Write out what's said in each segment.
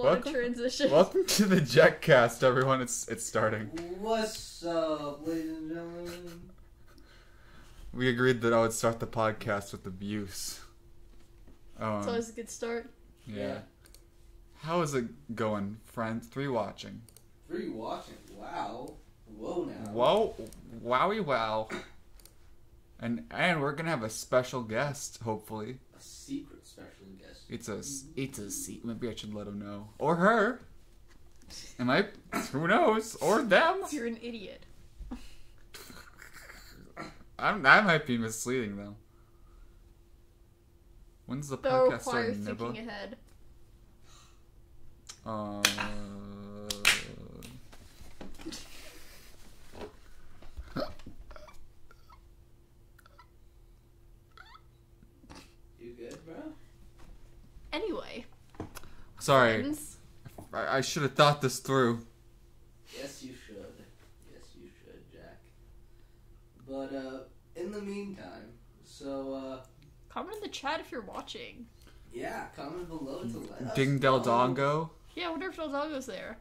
What a transition. Welcome to the Jeck-Cast, everyone. It's starting. What's up, ladies and gentlemen? We agreed that I would start the podcast with abuse. It's always a good start. Yeah. How is it going, friends? 3 watching. 3 watching? Wow. Whoa now. Whoa. Wowie wow. And we're going to have a special guest, hopefully. A secret special guest. It's a secret. Maybe I should let him know. Or her. Who knows? Or them. You're an idiot. That might be misleading, though. When's the That'll podcast require starting, Nibba? thinking ahead. You good, bro? Anyway. Sorry. Friends. I should have thought this through. Yes, you should. Yes, you should, Jack. But, in the meantime, Comment in the chat if you're watching. yeah, comment below to let us Ding Del know. Dongo. Yeah, I wonder if Deldago's there.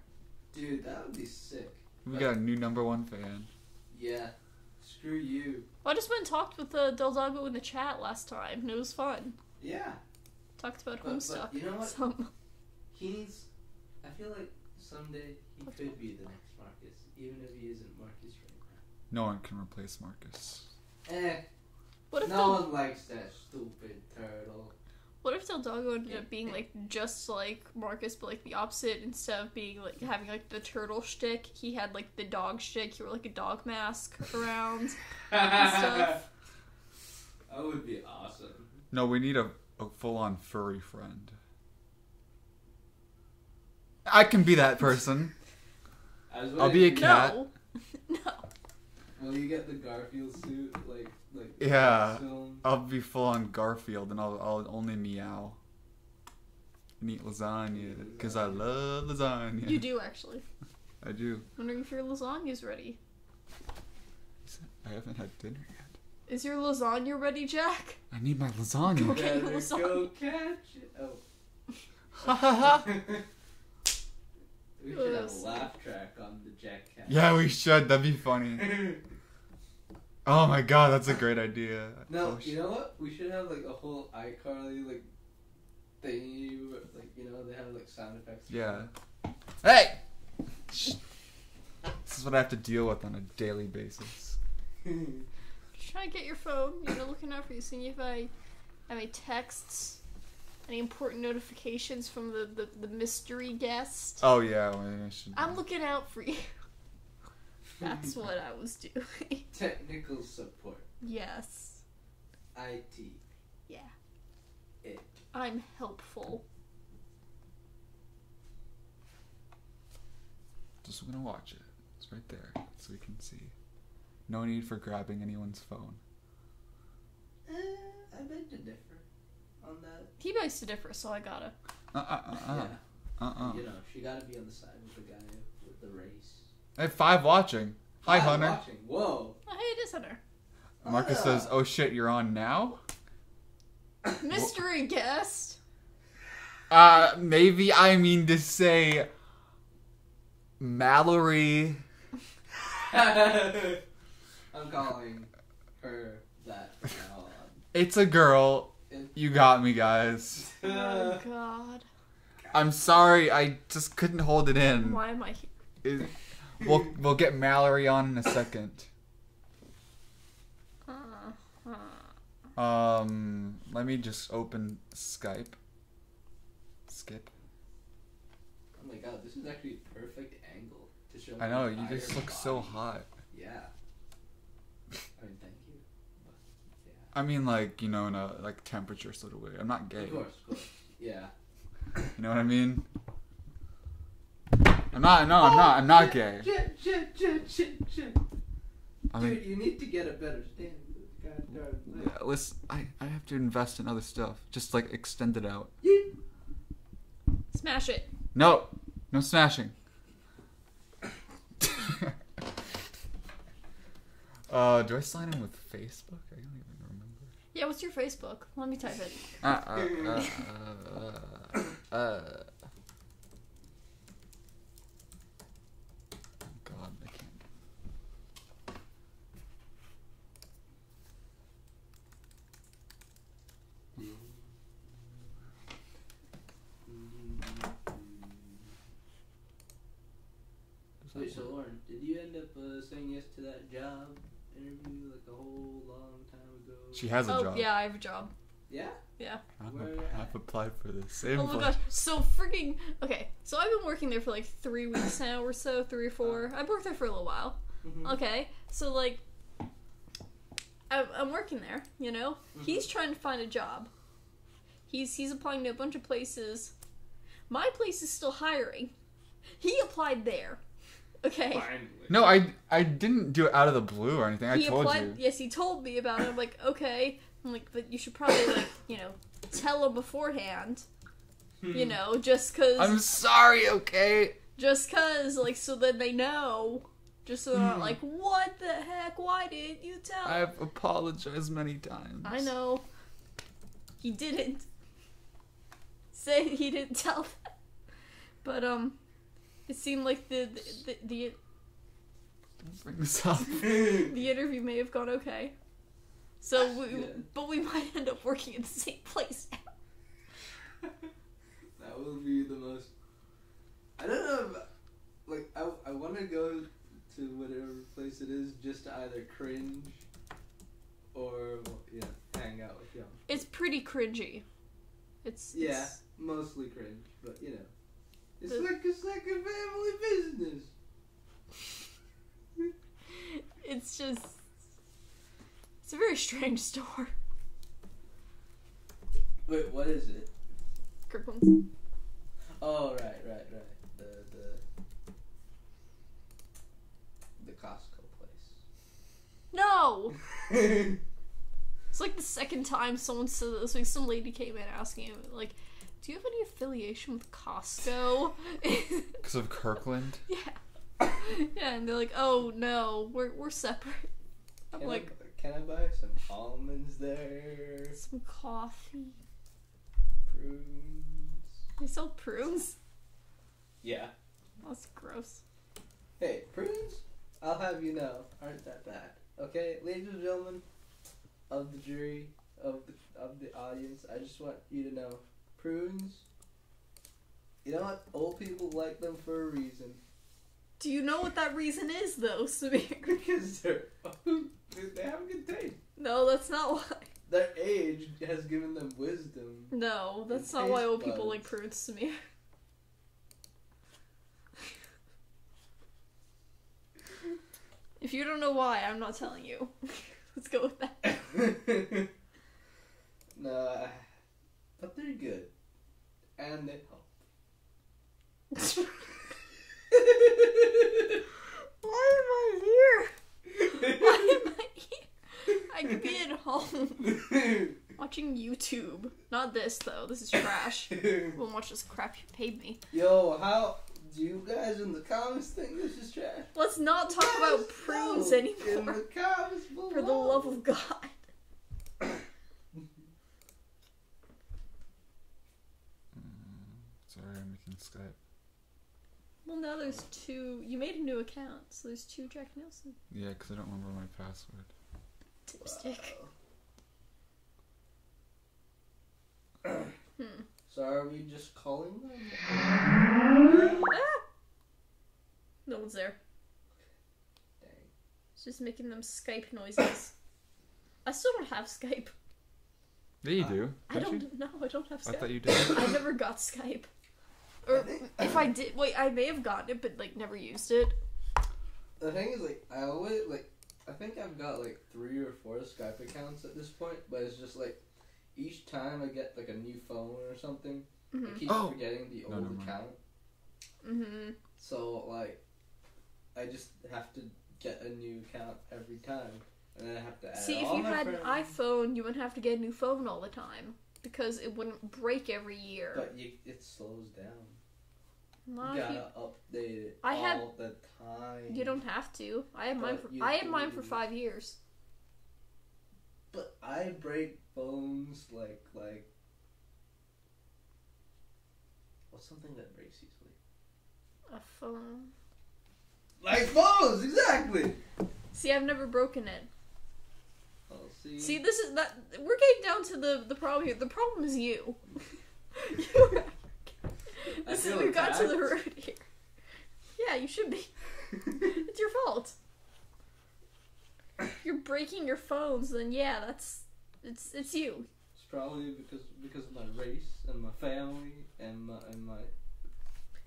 Dude, that would be sick. We got a new #1 fan. Yeah. Screw you. Well, I just went and talked with Deldago in the chat last time, and it was fun. Yeah. Talked about But Homestuck. you know what? Some... He needs... I feel like someday he could be the next Marcus, even if he isn't Marcus right No one can replace Marcus. now. What if No one likes that stupid turtle. What if Deldago ended up being like just like Marcus, but like the opposite? Instead of being like having like the turtle shtick, he had like the dog shtick. He wore like a dog mask around and stuff. That would be awesome. No, we need a full-on furry friend. I can be that person. I'll be a cat. No, no. Will you get the Garfield suit, like Yeah. film? I'll be full-on Garfield, and I'll only meow. And eat lasagna, because I love lasagna. You do actually. I do. Wondering if your lasagna's ready. I haven't had dinner yet. Is your lasagna ready, Jack? I need my lasagna. Okay, Better lasagna. go catch it. Oh. Ha ha ha. We should have a laugh track on the Jeck-Cast. Yeah, we should. That'd be funny. Oh my god, that's a great idea. No, Oh, you know what? We should have like a whole iCarly like thingy, where, like, you know, they have like sound effects. Yeah. Hey! Shh. This is what I have to deal with on a daily basis. Just trying to get your phone. You know, looking out for you, seeing if I have any texts, any important notifications from the mystery guest. Oh yeah, well, I should. I'm looking out for you. That's what I was doing. Technical support. Yes. IT. Yeah. It. I'm helpful. Just gonna watch it. It's right there, so we can see. No need for grabbing anyone's phone. I beg to differ on that. He begs to differ, so I gotta. Yeah. Uh-uh. You know, she gotta be on the side of the guy with the race. I have 5 watching. Hi, I'm Hunter. watching. Whoa. Oh, hey, it is Hunter. Marcus says, "Oh shit, you're on now." Mystery guest. Maybe I mean to say Mallory. I'm calling her that from now on. It's a girl. You got me, guys. Oh God. I'm sorry, I just couldn't hold it in. Why am I here? We'll get Mallory on in a second. Let me just open Skype. Skip. Oh my god, this is actually a perfect angle to show. I know, my you entire just look so body. hot. Yeah. I mean, thank you. But, yeah. I mean, like, you know, in a like temperature sort of way. I'm not gay. Of course. Yeah. You know what I mean? I'm not gay. Shit. I mean, Dude, you need to get a better stand. God, yeah, listen, I have to invest in other stuff. Just like extend it out. Smash it. No smashing. Do I sign in with Facebook? I don't even remember. Yeah, what's your Facebook? Let me type it. to that job interview like a whole long time ago? She has a job. Yeah, I have a job. Yeah? Yeah. I've applied for the same Oh my place. gosh. So freaking... Okay, so I've been working there for like 3 weeks now or so, 3 or 4. I've worked there for a little while. Mm-hmm. Okay, so like... I'm working there, you know? Mm-hmm. He's trying to find a job. He's applying to a bunch of places. My place is still hiring. He applied there. Okay. Finally. No, I didn't do it out of the blue or anything. I He told applied, you. Yes, he told me about it. I'm like, okay. I'm like, but you should probably, like, you know, tell him beforehand. You know, just cause... I'm sorry, okay? Just cause, like, so that they know. Just so they're not like, what the heck? Why didn't you tell? I've apologized many times. I know. He didn't. Say he didn't tell that. But, it seemed like the Don't bring this up. the interview may have gone okay. So, Good. but we might end up working at the same place now. That will be the most. I don't know if, like, I want to go to whatever place it is just to either cringe or, well, yeah, hang out with y'all. It's pretty cringy. It's Mostly cringe, but you know, it's The- like a family business. it's just it's a very strange store. Wait, what is it? Kirkland's. Oh, right. The Costco place. No. It's like the second time someone said this. Like some lady came in asking him, like, "Do you have any affiliation with Costco?" Because of Kirkland? Yeah, and they're like, "Oh no, we're separate." I'm like, Can I buy some almonds there? some coffee. Prunes? They sell prunes. Yeah. That's gross. Hey, prunes, I'll have you know, aren't that bad. Okay, ladies and gentlemen of the jury, of the audience, I just want you to know, prunes, you know what? Old people like them for a reason. Do you know what that reason is, though, Samir? Because they have a good taste. No, that's not why. Their age has given them wisdom. No, that's Taste not why old people buds. like prunes, Samir. If you don't know why, I'm not telling you. Let's go with that. No, but they're good. And they help. Why am I here? Why am I here? I could be at home watching YouTube. Not this, though. This is trash. I won't watch this crap you paid me. Yo, how do you guys in the comments think this is trash? Let's not talk about prunes In the anymore. comments below. For the love of God. Sorry, I'm making Skype. Well, now there's 2. You made a new account, so there's 2 Jack Nielsen. Yeah, because I don't remember my password. Dipstick. So are we just calling them? Ah! No one's there. Dang. It's just making them Skype noises. I still don't have Skype. Yeah, you do. I don't you? don't. No, I don't have I Skype. thought you did. I never got Skype. Or if I did, wait, I may have gotten it, but like never used it. The thing is, like, I think I've got like 3 or 4 Skype accounts at this point, but it's just like each time I get like a new phone or something, I keep forgetting the old account. Mm-hmm. So like, I just have to get a new account every time, and then I have to add. See, if all you my had an friends. iPhone, you wouldn't have to get a new phone all the time because it wouldn't break every year. But it slows down. Not You if you- gotta update it I had- all the time. You don't have to. I had mine. But you I had mine for do. 5 years. But I break phones like what's something that breaks easily? A phone. Like phones, exactly. See, I've never broken it. Oh, see. See, this is that. We're getting down to the problem here. The problem is you. You. This is feel we've got to the attacked. root here. Yeah, you should be. It's your fault. If you're breaking your phones, then yeah, it's you. It's probably because of my race and my family and my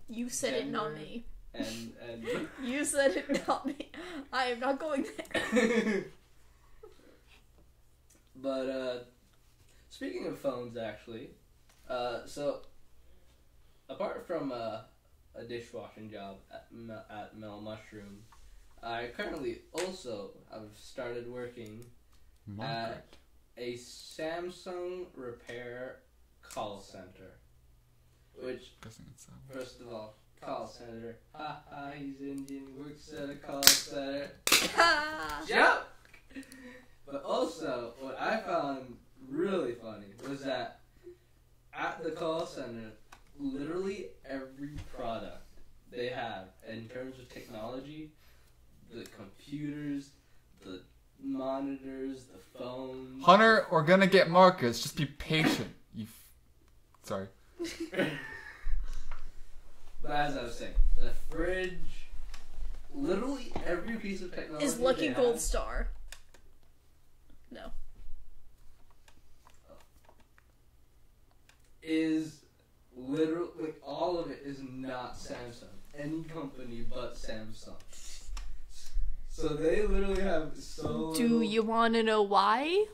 You said it, not gender me. and You said it, not me. I am not going there. But speaking of phones, actually, so apart from a dishwashing job at Mellow Mushroom, I currently also have started working at a Samsung repair call center. Which, first of all, call center. Ha ha, he's Indian, works at a call center. Joke! But also, what I found really funny was that at the call center, literally every product they have in terms of technology, the computers, the monitors, the phones. Hunter, we're gonna get Marcus. Just be patient. Sorry. But as I was saying, the fridge, literally every piece of technology Is Lucky they Gold have, Star. No. is literally, like, all of it is not Samsung. Any company but Samsung. So they literally have so Do little... you want to know why?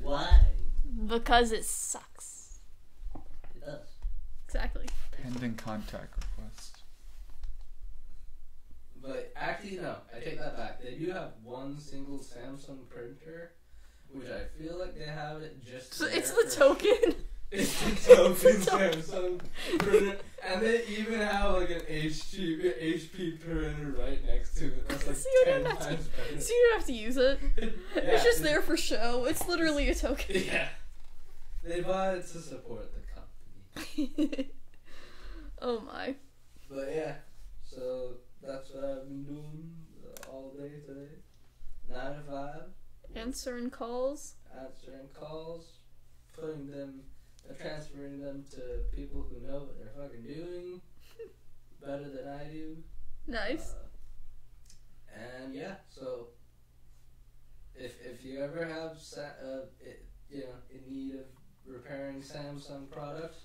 Why? Because it sucks. It does. Exactly. Pending contact request. But actually, no, I take that back. They do have one single Samsung printer, which I feel like they have it just So there it's the for- token. It's the token Samsung printer, and they even have like an HP printer right next to it. That's like So you 10 don't have to- times better. So you don't have to use it. Yeah, It's just there for show. It's literally a token. Yeah, they buy it to support the company. Oh my. But yeah, so that's what I've been doing all day today. 9 to 5, Answering calls. answering calls, transferring them to people who know what they're fucking doing better than I do. Nice. And yeah, so if you ever have in need of repairing Samsung products,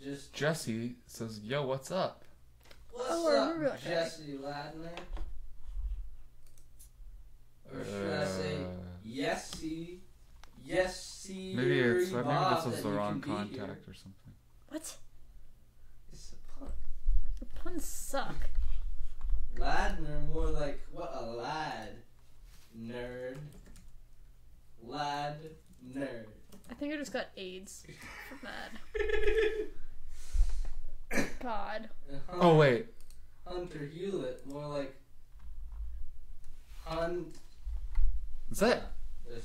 just Jesse says, "Yo, what's up?" what's Oh, I up, remember that guy. Jesse Ladner? Or should I say Yesy? Yesy. Maybe this was the wrong contact or something. What? It's a pun. Your puns suck. Ladner, more like what a lad, nerd. Lad, nerd. I think I just got AIDS from that. God. And Oh wait, Hunter Hewlett, more like Hunt. is that? There's-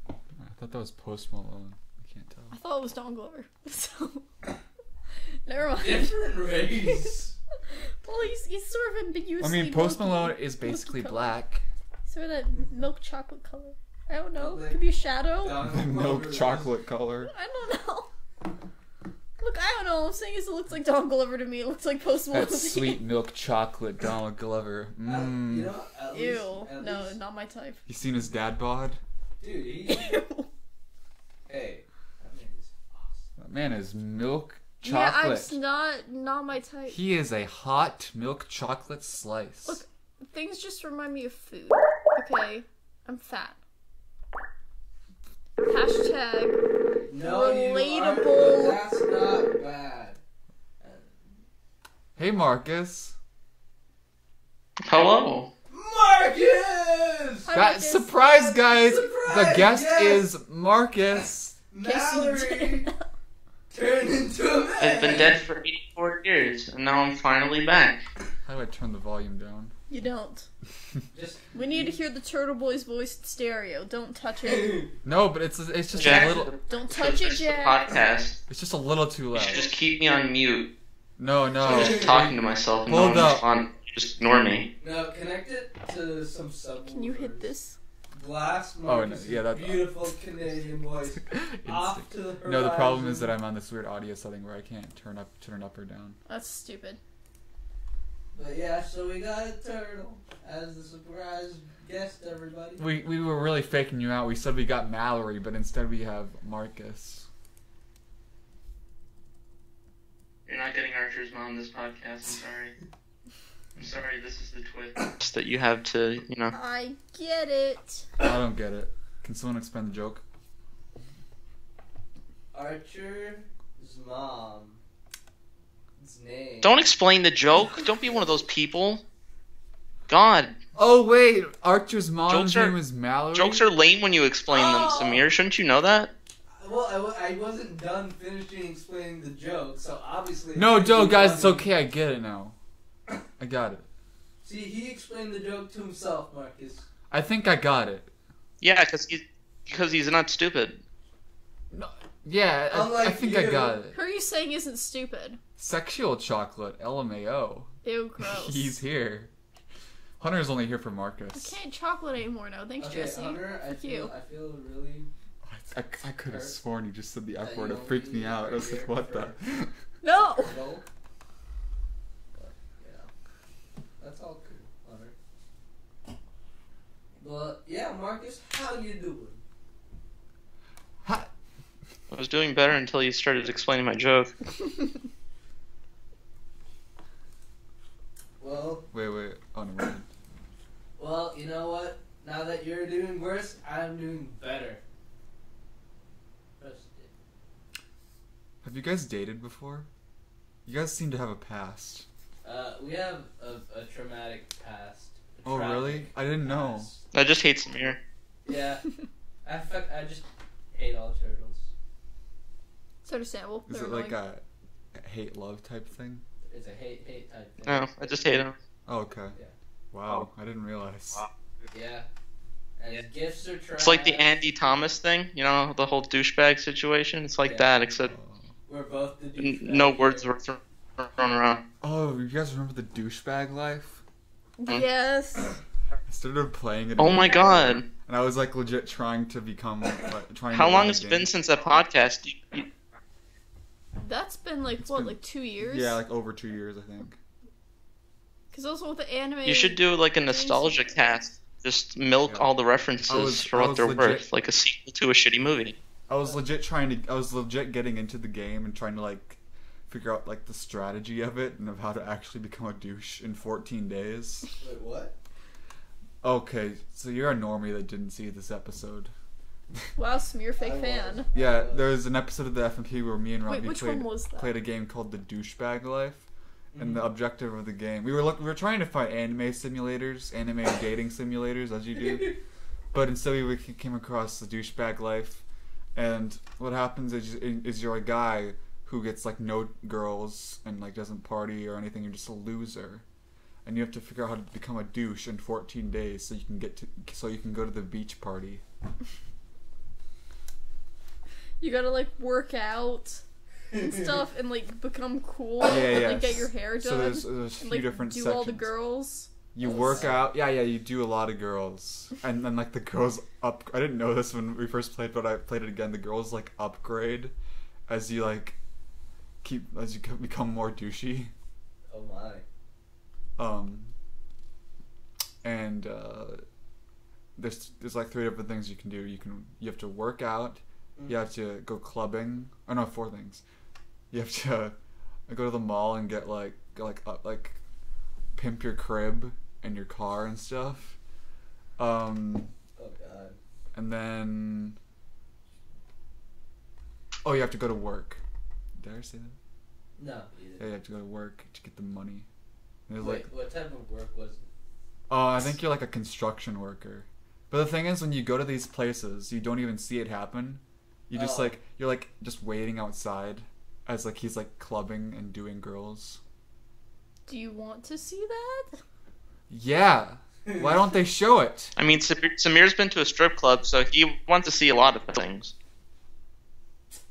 I thought that was Post Malone. I can't tell. I thought it was Don Glover. So. Never mind. Different race. Well, he's sort of ambiguously. I mean, Post monkey- Malone is basically monkey black. Sort of that milk chocolate color. I don't know. Like- Could be a shadow. Milk chocolate color. I don't know. Look, I don't know. All I'm saying is it looks like Don Glover to me. It looks like Post Malone. That sweet milk chocolate Donald Glover. You Mmm. know, at Ew. least, at No, least, not my type. You seen his dad bod? dude, he, Ew. hey, that man is awesome. That man is milk Yeah, chocolate. I'm not my type. He is a hot milk chocolate slice. Look, things just remind me of food. Okay, I'm fat. Hashtag No, you aren't, relatable. but that's not bad. Hey, Marcus. Hello. Marcus! Hi, That Marcus. surprise, guys! Surprise, The guest yes! is Marcus. Mallory turned into a man. I've been dead for 84 years, and now I'm finally back. How do I turn the volume down? You don't. Just We need to hear the Turtle Boy's voice in stereo. Don't touch it. No, but it's just Jack, a little. Don't this touch it, is the Jack. podcast. It's just a little too You loud. should just keep me on mute. No, I'm no. just talking to myself, and Hold no up. one's on. Just ignore me. now connect it to some subwoofers. Can you hit this? Blast Oh, no, Marcus' yeah, that- beautiful Canadian voice off to the horizon. No, the problem is that I'm on this weird audio setting where I can't turn up or down. That's stupid. But yeah, so we got a turtle as the surprise guest, everybody. We were really faking you out. We said we got Mallory, but instead we have Marcus. You're not getting Archer's mom this podcast. I'm sorry. I'm sorry. This is the twist that you have to, you know. I get it. I don't get it. Can someone explain the joke? Archer's mom's name. Don't explain the joke. Don't be one of those people. God. Oh wait, Archer's mom's Jokes are- name is Mallory. Jokes are lame when you explain them, Oh! Samir. Shouldn't you know that? Well, I wasn't done finishing explaining the joke, so obviously... No, Joe, guys, it's funny. okay. I get it now. I got it. See, he explained the joke to himself, Marcus. I think I got it. Yeah, because he's not stupid. No, yeah, I Unlike think I you. got it. Who are you saying isn't stupid? Sexual chocolate, LMAO. Ew, gross. He's here. Hunter's only here for Marcus. I can't chocolate anymore now. Thanks, Okay, Jesse. Hunter, I Thank you. feel really... I could have Hurt. sworn you just said the F That word. you It freaked me only out. I was are like, here what the? for- No! turtle. But, yeah. That's all cool, Hunter. But, yeah, Marcus, how you doing? Ha- I was doing better until you started explaining my joke. Well, Wait. Oh, no, wait. well, you know what? Now that you're doing worse, I'm doing better. Trust it. Have you guys dated before? You guys seem to have a past. We have a traumatic past. A Oh, tragic really? I didn't know. past. I just hate Samir. Yeah. I just hate all turtles. It's understandable. Is They're it like annoying. a hate-love type thing? It's a hate type thing. No, I just hate him. Oh, okay. Yeah. Wow, I didn't realize. Wow. Yeah. And gifts are trash. It's like the Andy Thomas thing, you know, the whole douchebag situation. It's like Yeah. that, except We're both the douchebags. no words were thrown around. Oh, you guys remember the douchebag life? Yes. I started playing it. Oh my again, god. And I was like legit trying to become. Trying How to long win has the it game. been since that podcast? That's been like, what, been- like 2 years? Yeah, like over 2 years, I think. Because also with the anime... You should do like a nostalgia cast. Just milk Yeah. all the references for I what was they're legit- worth, like a sequel to a shitty movie. I was legit getting into the game and trying to like figure out like the strategy of it and of how to actually become a douche in 14 days. Wait, what? Okay, so you're a normie that didn't see this episode. Wow, Smear fake I fan. was. Yeah, there's an episode of the FMP where me and Wait, Robbie which one was that? played a game called the Douchebag Life. And Mm-hmm. the objective of the game, we were trying to find anime simulators, anime dating simulators, as you do. But instead we came across the Douchebag Life, and what happens is you're a guy who gets like no girls and like doesn't party or anything. You're just a loser, and you have to figure out how to become a douche in 14 days so you can go to the beach party. You gotta like work out and stuff and like become cool Yeah, and yeah. like get your hair done. So there's a and, few like, different do sections. all the girls. You Oh, work sick. out, yeah, you do a lot of girls, and then like the girls up. I didn't know this when we first played, but I played it again. The girls like upgrade as you like become more douchey. Oh my. And there's like 3 different things you can do. You have to work out. You have to go clubbing. Oh no, 4 things. You have to go to the mall and get like pimp your crib and your car and stuff. Oh god. And then you have to go to work. Did I say that? No, you Yeah, didn't. you have to go to work to get the money. And there's Wait, what type of work was it? I think you're like a construction worker. But the thing is, when you go to these places, you don't even see it happen. You just Oh. you're like just waiting outside as like he's like clubbing and doing girls. Do you want to see that? Yeah. Why don't they show it? I mean, Samir's been to a strip club, so he wants to see a lot of things.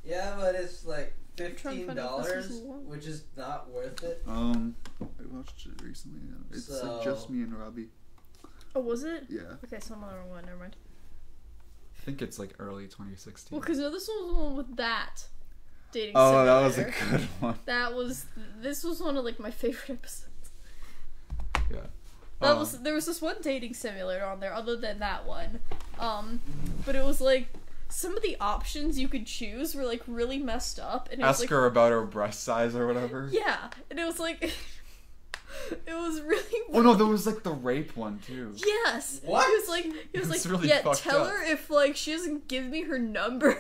Yeah, but it's like trying to find out if this is $15, long. which is not worth it. I watched it recently. It's So- just me and Robbie. Oh, was it? Yeah. Okay, so I'm on the wrong one. Never mind. I think it's like early 2016. Well, because this was the one with that dating Oh, that was a simulator. good one. This was one of like my favorite episodes. Yeah. There was this one dating simulator on there other than that one. But it was like some of the options you could choose were like really messed up, and it was Ask like, her about her breast size or whatever. yeah, and it was like it was really Oh no, there was like the rape one too. yes. What? He was It's like really yeah, fucked tell up. her if like she doesn't give me her number.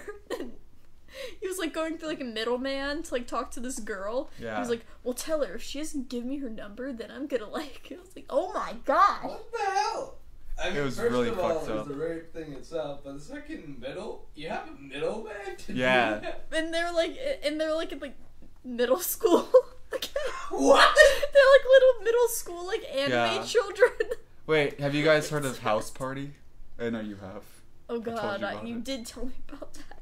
He was like going through like a middleman to like talk to this girl. Yeah. He was like, well, tell her if she doesn't give me her number, then I'm gonna like. I was like, oh my god. What the hell? I mean, It was first really of all, fucked up. it was the rape thing itself, but the second middle, you have a middleman to Yeah. do that? And they're like in like middle school. What? They're like little middle school like anime Yeah. children. Wait, have you guys heard of House Party? I know you have. Oh told god, you about you it. did tell me about that.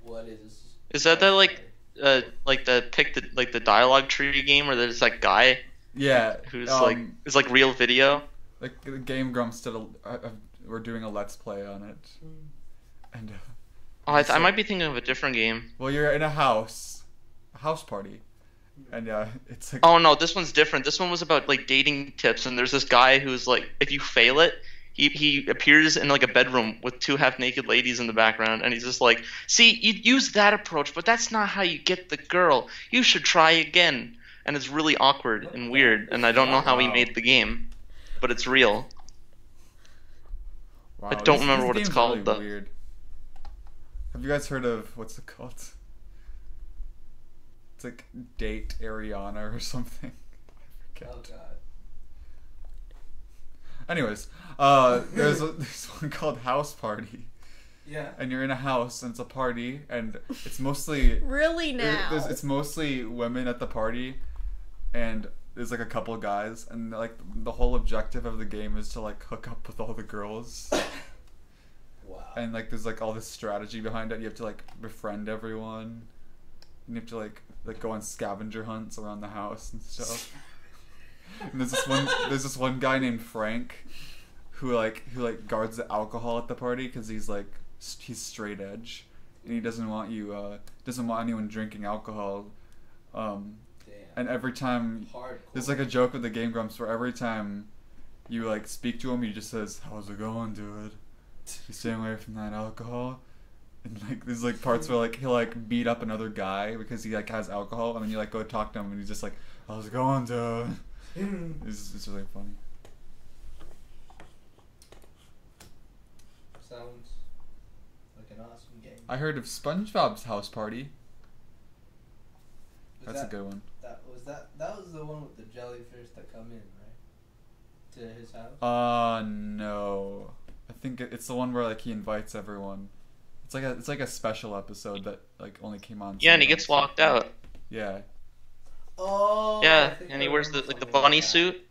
What is this? Is that like the dialogue tree game where there's that guy Yeah. who's like it's like real video? Like the Game Grumps did we're doing a let's play on it, and Oh, I might be thinking of a different game. well, you're in a house party, and it's like Oh no, this one's different. This one was about like dating tips, and there's this guy who's like, if you fail it, he appears in like a bedroom with two half-naked ladies in the background, and he's just like, see, you use that approach, but that's not how you get the girl. You should try again. And it's really awkward and weird, and I don't know how he Wow. made the game, but it's real. wow, I don't these remember what it's games are called, really though. Weird. Have you guys heard of what's it called? It's like Date Ariana or something. I forget. Oh god. Anyways, there's one called House Party, Yeah. and you're in a house and it's a party, and it's mostly Really now? it's mostly women at the party, and there's like a couple of guys, and like the whole objective of the game is to like hook up with all the girls, Wow. and like there's like all this strategy behind it. You have to like befriend everyone, and you have to like go on scavenger hunts around the house and stuff. And there's this one guy named Frank who guards the alcohol at the party because he's straight edge, and he doesn't want anyone drinking alcohol. Damn. And every time Hardcore. there's like a joke with the Game Grumps where every time you like speak to him, he just says, "How's it going, dude? You staying away from that alcohol?" And like there's like parts where like he'll like beat up another guy because he like has alcohol, and then you like go talk to him, and he's just like, "How's it going, dude?" It's really funny. Sounds like an awesome game. I heard of SpongeBob's House Party. Was That's that, a good one. That was the one with the jellyfish that come in, right? To his house. No. I think it's the one where like he invites everyone. It's like a special episode that like only came on. Yeah, and he gets locked out. Yeah. Oh. Yeah, I think and I he wears remember the something bunny like that. suit.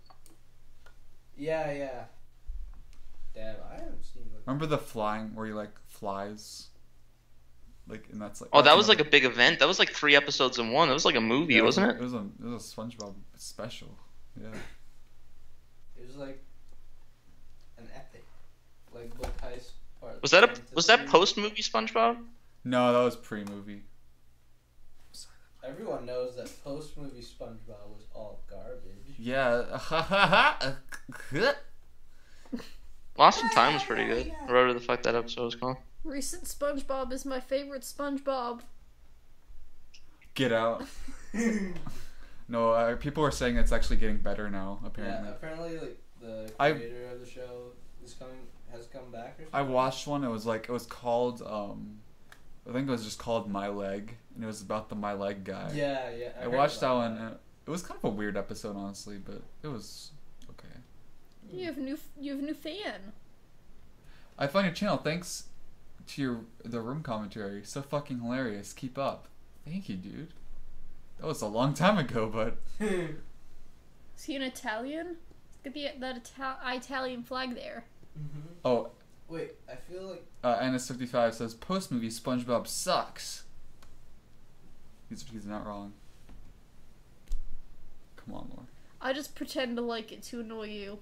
Yeah, yeah. Damn, I haven't seen. Remember the flying where he like flies? Like, and that's like. Oh, that's that was like a another- big event. That was like 3 episodes in one. That was like a movie, Yeah, wasn't it? It was a SpongeBob special. Yeah. It was like an epic, like both heist part. Was that post movie SpongeBob? No, that was pre-movie. Everyone knows that post movie SpongeBob was all garbage. Yeah. Lost in Time was pretty good. Or whatever the fuck that episode was called. Recent SpongeBob is my favorite SpongeBob. Get out. No, people are saying it's actually getting better now. Apparently. Yeah, apparently like the I- creator of the show has come back or something. I watched one. It was called. I think it was just called My Leg, and it was about the My Leg guy. Yeah, yeah. I heard watched that about one. And it was kind of a weird episode, honestly, but it was okay. You have a new fan. I found your channel. Thanks to the room commentary. So fucking hilarious. Keep up. Thank you, dude. That was a long time ago, but Is he an Italian? Get that Italian flag there. Mm-hmm. oh, Wait, I feel like Annis55 says post movie SpongeBob sucks. He's not wrong. Come on, Laura. I just pretend to like it to annoy you.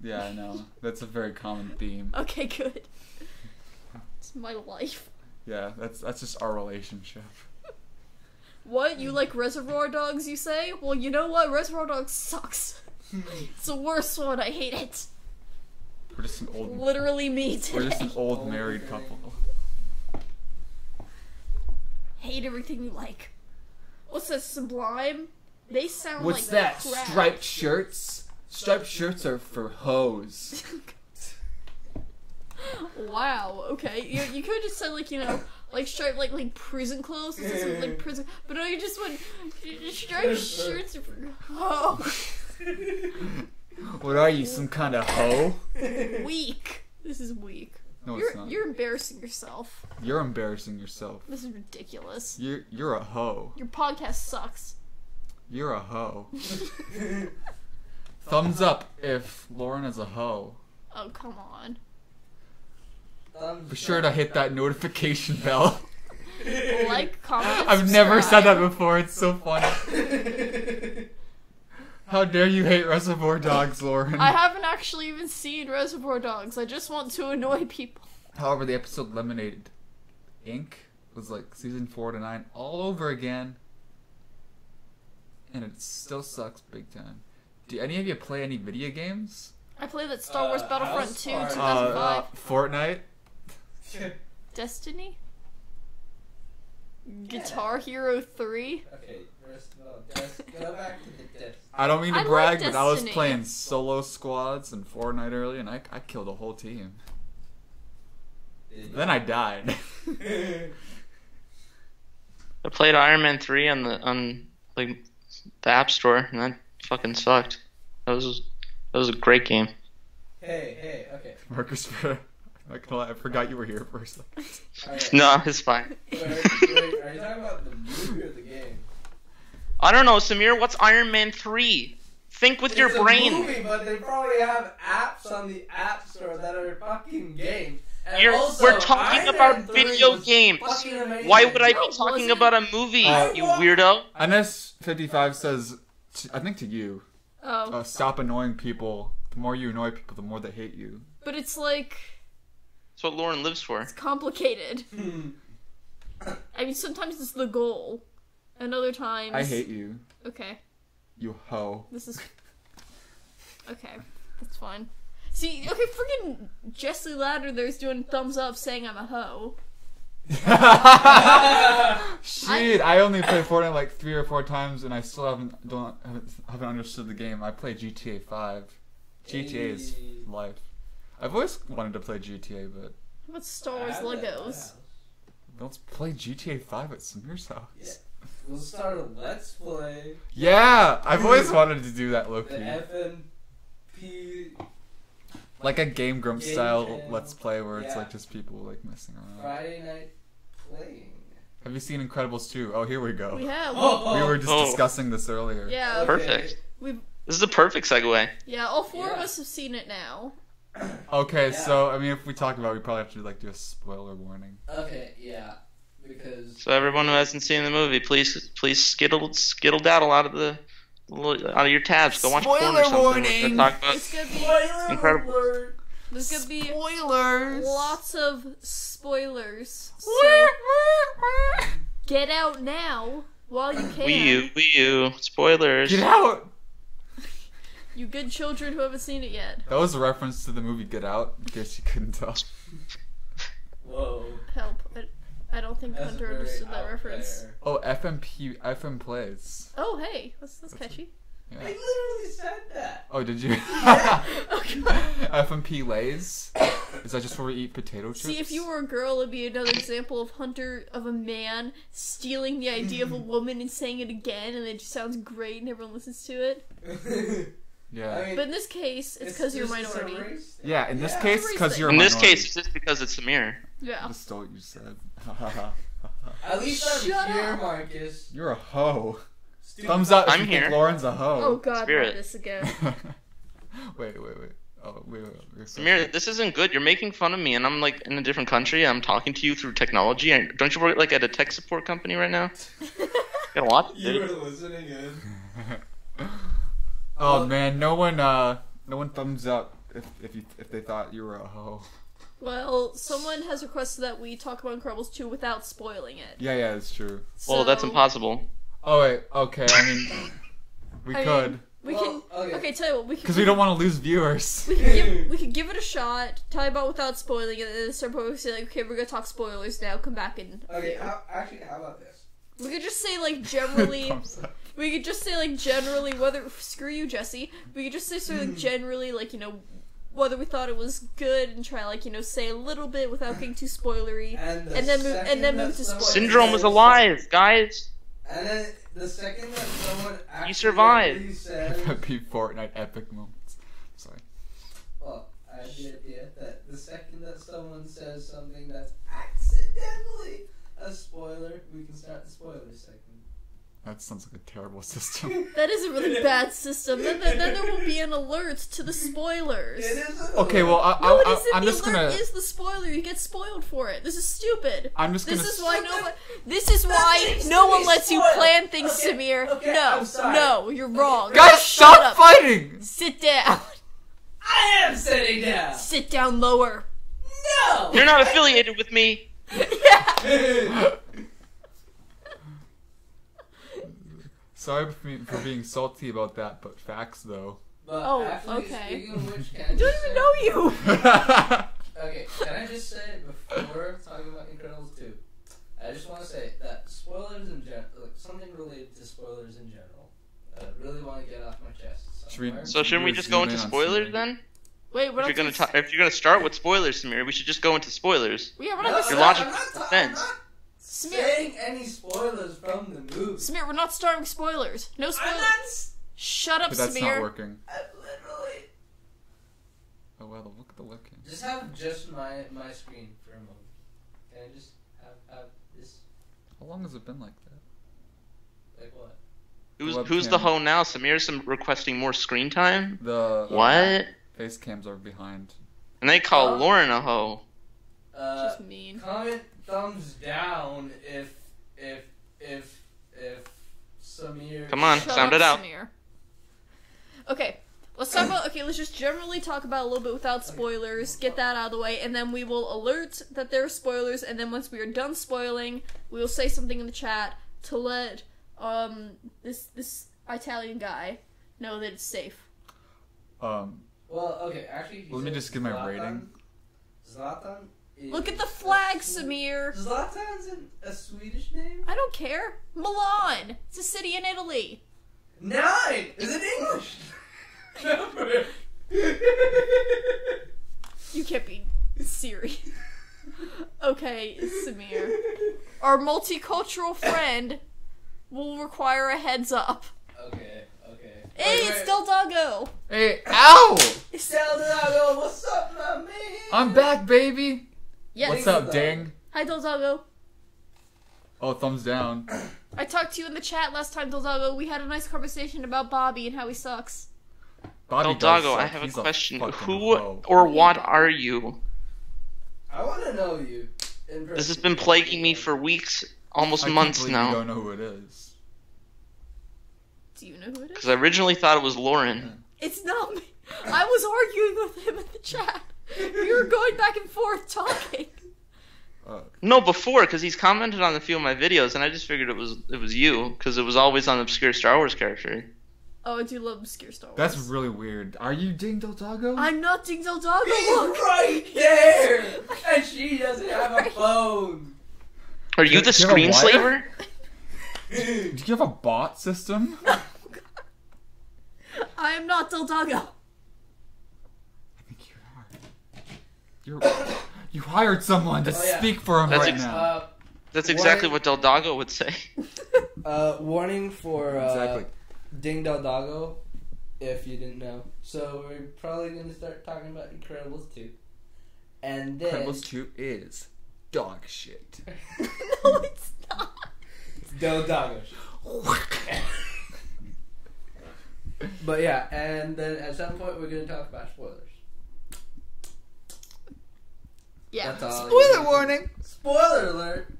Yeah, I know. That's a very common theme. Okay, good. It's my life. Yeah, that's just our relationship. What? You like Reservoir Dogs, you say? Well, you know what? Reservoir Dogs sucks. It's the worst one. I hate it. We're just an old. Literally me today. We're just an old married couple. Hate everything you like. What's that, Sublime? They sound What's like that? crap. Striped shirts? Striped shirts are for hoes. Wow, okay. You could have just said, like, you know, like striped, like prison clothes. This is like prison. But no, you just went, striped shirts are for hoes. What are you, some kind of hoe? Weak. This is weak. No, it's not. You're embarrassing yourself. You're embarrassing yourself. This is ridiculous. You're a hoe. Your podcast sucks. You're a hoe. Thumbs up if Lauren is a hoe. Oh, come on. Be sure to hit that notification bell. Like, comment, I've never said that subscribe. before. It's so funny. How dare you hate Reservoir Dogs, Lauren? I haven't actually even seen Reservoir Dogs. I just want to annoy people. However, the episode Lemonade Inc. was like season 4 to 9 all over again. And it still sucks big time. Do any of you play any video games? I played that Star Wars Battlefront 2 House Party. 2005. Fortnite? Destiny? Guitar Hero 3? Okay, first of all, go back to the Destiny. I don't mean to I like brag, but I was Destiny. playing solo squads in Fortnite earlier, and I killed a whole team. Then I died. I played Iron Man 3 on the App Store, and that fucking sucked. That was a great game. Hey, okay. Marcus, I forgot you were here for a second. Alright. No, it's fine. Wait, are you talking about the movie or the game? I don't know, Samir. What's Iron Man 3? Think with your It's brain. a movie, but they probably have apps on the App Store that are fucking games. And We're talking Iron about Man 3 video was games. fucking amazing. Why would I No, be it talking wasn't. about a movie, Uh, you weirdo? NS55 says, I think to you, Oh. stop annoying people. The more you annoy people, the more they hate you. But it's like, That's what Lauren lives for. it's complicated. I mean, sometimes it's the goal. And other times... I hate you, Okay. you hoe. This is... Okay. That's fine. See, okay, freaking Jesse Ladder there's doing thumbs up saying I'm a hoe. Shit, I only played Fortnite like 3 or 4 times, and I still haven't understood the game. I play GTA 5. GTA is life. I've always wanted to play GTA, but How about Star Wars Legos? let's play GTA 5 at Samir's house. Yeah. We'll start a Let's Play. Yeah, I've always wanted to do that, The low-key. FNP Like a Game Grumps Game style channel. Let's Play where it's Yeah. like just people like messing around. Friday Night Playing. Have you seen Incredibles 2? Oh, here we go. We have. We were just Oh. discussing this earlier. Yeah. Okay. Perfect. We've... This is a perfect segue. Yeah, all 4 of Yeah. us have seen it now. Okay, Yeah. so I mean, if we talk about it, we probably have to like do a spoiler warning. Okay, yeah. Because So everyone who hasn't seen the movie, please skittle daddle out of your tabs. Go watch porn or Spoiler something. warning! We're gonna talk about It's gonna be... spoiler Incredible. alert. There's gonna be Spoilers. lots of spoilers. So get out now while you can. Wii U, spoilers. Get out! You good children who haven't seen it yet. That was a reference to the movie Get Out. In case you couldn't tell. Whoa. Help. I don't think That's Hunter very understood that out reference. there. Oh, FM plays. Oh, hey. That's catchy. I Yeah. literally said that. Oh, did you? Okay. FMP lays. Is that just where we eat potato chips? See, if you were a girl, it'd be another example of Hunter, of a man, stealing the idea of a woman and saying it again, and it just sounds great and everyone listens to it. Yeah. I mean, But in this case, it's because you're a just a minority. race thing. Yeah, in this Yeah. case, because you're a In this minority. case, it's just because it's Samir. Yeah. Just stole what you said. At least I'm Shut here, up. Marcus. You're a hoe. Stupid Thumbs up if I'm you think here. Lauren's a hoe. Oh god, Spirit. not this again. wait. Oh, wait. Samir, this isn't good. You're making fun of me, and I'm like in a different country. I'm talking to you through technology. And don't you work like at a tech support company right now? Gotta watch You it. were listening in. Oh man, no one thumbs up if they thought you were a hoe. Well, someone has requested that we talk about Incredibles 2 without spoiling it. Yeah, it's true. Well, that's So, impossible. Oh wait, okay. I mean, we I could. mean, we Well, can. okay. Tell you what, we can. Because we don't want to lose viewers. We could give it a shot. Tell you about without spoiling, and then start probably say like, okay, we're gonna talk spoilers now. Come back and. Okay, how about this? We could just say like generally. Thumbs up. We could just say like generally whether. Screw you, Jesse. We could just say sort of like generally like whether we thought it was good and try like say a little bit without getting too spoilery, and then move to spoilers. Syndrome is alive, guys. And then the second that someone You survived. accidentally says, Happy Fortnite epic moments. Sorry. well, I have the idea that the second that someone says something that's accidentally a spoiler, we can start the spoiler segment. That sounds like a terrible system. That is a really bad system. Then there will be an alert to the spoilers. It is an Okay, well, No, it isn't. I'm The just alert gonna. is the spoiler. You get spoiled for it. This is stupid. I'm just gonna. This is why no one lets you plan things, Okay, Samir. okay, no, I'm sorry. no, you're wrong. Guys, Shut stop up. fighting! Sit down. I am sitting down. Sit down lower. No. You're not affiliated with me. Yeah. Sorry for being salty about that, but facts though. But Oh, actually, okay. speaking of which, can I I don't just even say, know you. Okay, can I just say before talking about Incredibles 2, I just want to say that spoilers in general, like something related to spoilers in general, I really want to get off my chest. Should we- somewhere. So shouldn't we just go into spoilers then? Wait, we're If not you're gonna start with spoilers, Samir, we should just go into spoilers. Yeah, we're No, not. Your no, logic I'm not makes ta- I'm sense. not Samir, saying any spoilers from the movie. Samir, we're not starting with spoilers. No I'm spoilers. not. Shut up, But that's not Samir. working. I literally Oh well, look at the webcam. just have just my screen for a moment. Can I just have this? How long has it been like that? Like what? Who's the Webcam. hoe now? Samir's requesting more screen time. The What? face cams are behind. And they call Lauren a hoe. Just mean. Comment thumbs down if Samir. Come on, Shut sound up, it out. Samir. Okay, let's talk about. Okay, let's just generally talk about a little bit without spoilers. Get that out of the way, and then we will alert that there are spoilers. And then once we are done spoiling, we will say something in the chat to let this Italian guy know that it's safe. Well, okay, actually. he Let me said just give my Zlatan. rating. Zlatan. Is Look at the flag, a Swe- Samir. Zlatan's a Swedish name. I don't care. Milan. It's a city in Italy. 9 is an English number. You can't be serious. Okay, Samir. Our multicultural friend will require a heads up. Okay. Hey, it's Del Doggo. Hey, ow! Saldago, what's up, my man? I'm back, baby. Yes. What's up, Ding? Hi, Del Doggo. Oh, thumbs down. I talked to you in the chat last time, Del Doggo. We had a nice conversation about Bobby and how he sucks. Bobby El does Doggo, I suck. have a He's question. fucking Who hoe. or what are you? I want to know you. In person. This has been plaguing me for weeks, almost I can't months believe You now. don't know who it is. Do you know who it is? Because I originally thought it was Lauren. It's not me. I was arguing with him in the chat. We were going back and forth talking. No, before, because he's commented on a few of my videos, and I just figured it was you, because it was always on obscure Star Wars character. Oh, I do love obscure Star Wars. That's really weird. Are you Ding Del Doggo? I'm not Ding Del Doggo. He's Look. right there, and she doesn't have a phone. Are you Do the you have a screenslaver? wire? Do you have a bot system? I am not Del Doggo. I think you are. You hired someone to Oh, yeah. speak for him That's right ex- now. That's exactly what Del Doggo would say. Warning for Exactly. Ding Del Doggo, if you didn't know. So we're probably going to start talking about Incredibles 2. And then... Incredibles 2 is dog shit. No, it's not. It's Del Doggo. But yeah, and then at some point we're going to talk about spoilers. Yeah. That's all. Spoiler warning! Spoiler alert!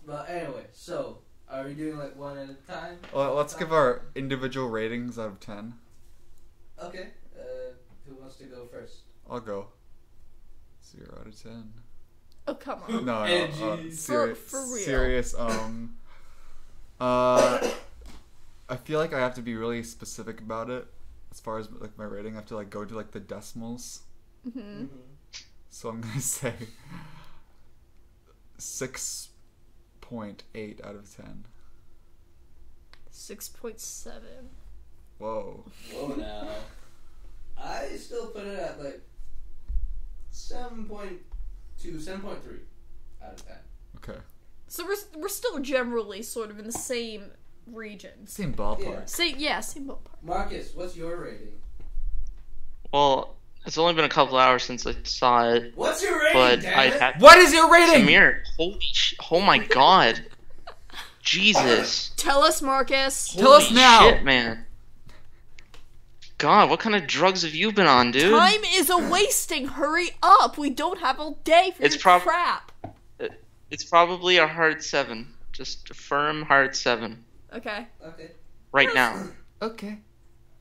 But anyway, so, are we doing like one at a time? Well, let's give our individual ratings out of 10. Okay, who wants to go first? I'll go. 0 out of 10. Oh, come on. No, Edgy. serious. For real. Serious, I feel like I have to be really specific about it. As far as like my rating, I have to like go to like the decimals. Mm-hmm. So I'm gonna say 6.8 out of 10. 6.7. Whoa. Whoa now. I still put it at like 7.2, 7.3 out of 10. Okay. So we're still generally sort of in the same region. Same ballpark. Yeah. Same ballpark. Marcus, what's your rating? Well, it's only been a couple hours since I saw it, What's your rating, but damn I it? had What is your rating? Samir. Holy oh my god. Jesus. Tell us, Marcus. Tell us Holy now. Shit, man. God, what kind of drugs have you been on, dude? Time is a wasting. Hurry up. We don't have all day for It's your crap. It's probably a hard 7. Just a firm hard 7. Okay. Okay. Right now. Okay.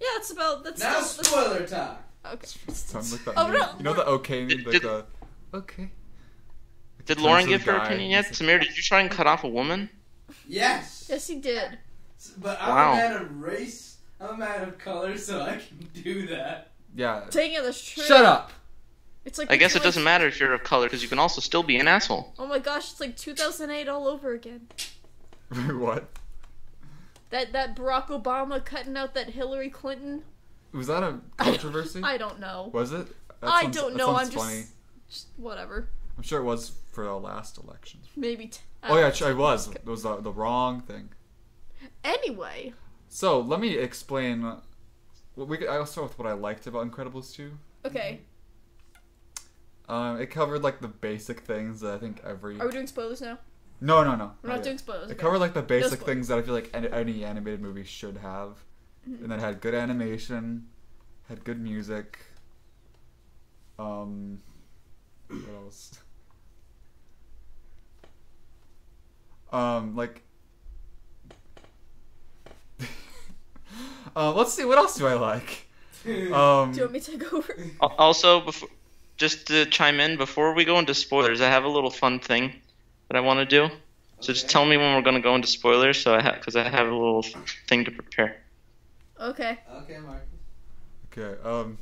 Yeah, it's about that's Now still, spoiler time. okay. Sounds like that Oh, meme. no. You know the okay meme? Like Did- the okay. Did Turns Lauren to the give her guy opinion and yet? he's Samir, did you try and cut off a woman? Yes. Yes, he did. But I'm Wow. a man of race. I'm a man of color, so I can do that. Yeah. Taking it as true. Shut up. It's like I guess it like- doesn't matter if you're of color, because you can also still be an asshole. Oh my gosh, it's like 2008 all over again. What? That Barack Obama cutting out that Hillary Clinton. Was that a controversy? I don't know. Was it? That I sounds- don't that know. sounds I'm funny. just whatever. I'm sure it was for the last election. Maybe. Oh yeah, it was. It was the wrong thing. Anyway. So let me explain. I'll start with what I liked about Incredibles 2. Okay. It covered like the basic things that I think every. Are we doing spoilers now? No. We're not doing spoilers. It okay. covered like the basic spoilers. things that I feel like any animated movie should have, and then had good animation, had good music. What else? Like. Let's see. What else do I like? Do you want me to take over? Also, just to chime in, before we go into spoilers, I have a little fun thing that I want to do. So just tell me when we're going to go into spoilers, because I have a little thing to prepare. Okay. Okay, Marcus. Okay.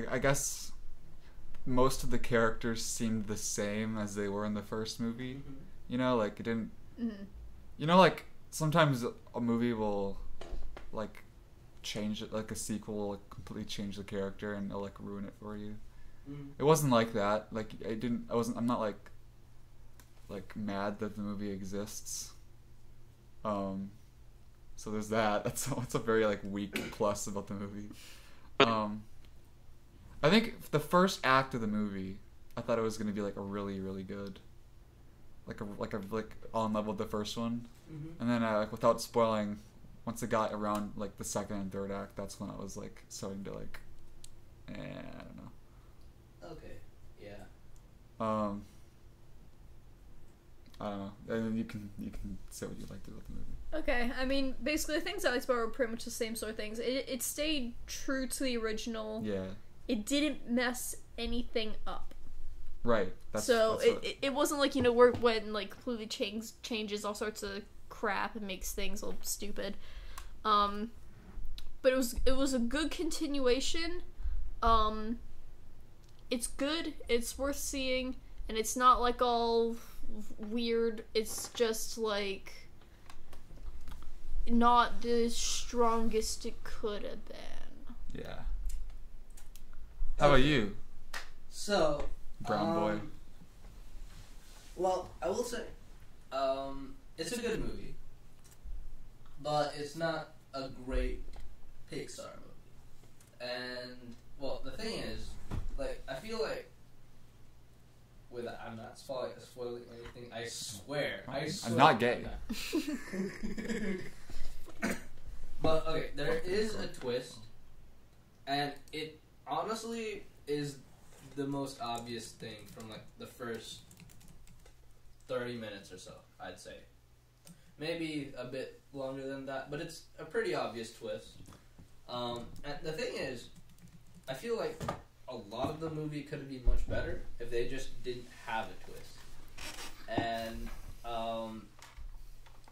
I guess most of the characters seemed the same as they were in the first movie. Mm-hmm. You know, like it didn't. Mm-hmm. You know, like sometimes a movie will, like, change it. Like a sequel will like, completely change the character and it'll like ruin it for you. Mm-hmm. It wasn't like that. Like I'm not like mad that the movie exists. So there's that. That's a very like weak plus about the movie. I think the first act of the movie, I thought it was gonna be like a really really good, like on level with the first one, and then like without spoiling, once it got around like the second and third act, that's when I was like starting to like, I don't know. Okay. Yeah. I don't know. And then you can say what you liked about the movie. Okay. I mean, basically, the things I liked about it were pretty much the same sort of things. It stayed true to the original. Yeah. It didn't mess anything up. Right. It wasn't like, when like completely changes all sorts of crap and makes things a little stupid. But it was a good continuation. It's good. It's worth seeing, and it's not like all weird. It's just like not the strongest it could have been. Yeah. How about you, So. brown boy? Well, I will say, it's a good movie, but it's not a great Pixar movie. And well, the thing is, like, I feel like I'm not spoiling anything. I swear. I'm not gay. But okay, there is a twist, and it honestly is the most obvious thing from like the first 30 minutes or so, I'd say. Maybe a bit longer than that, but it's a pretty obvious twist. And the thing is, I feel like a lot of the movie could be much better if they just didn't have a twist. And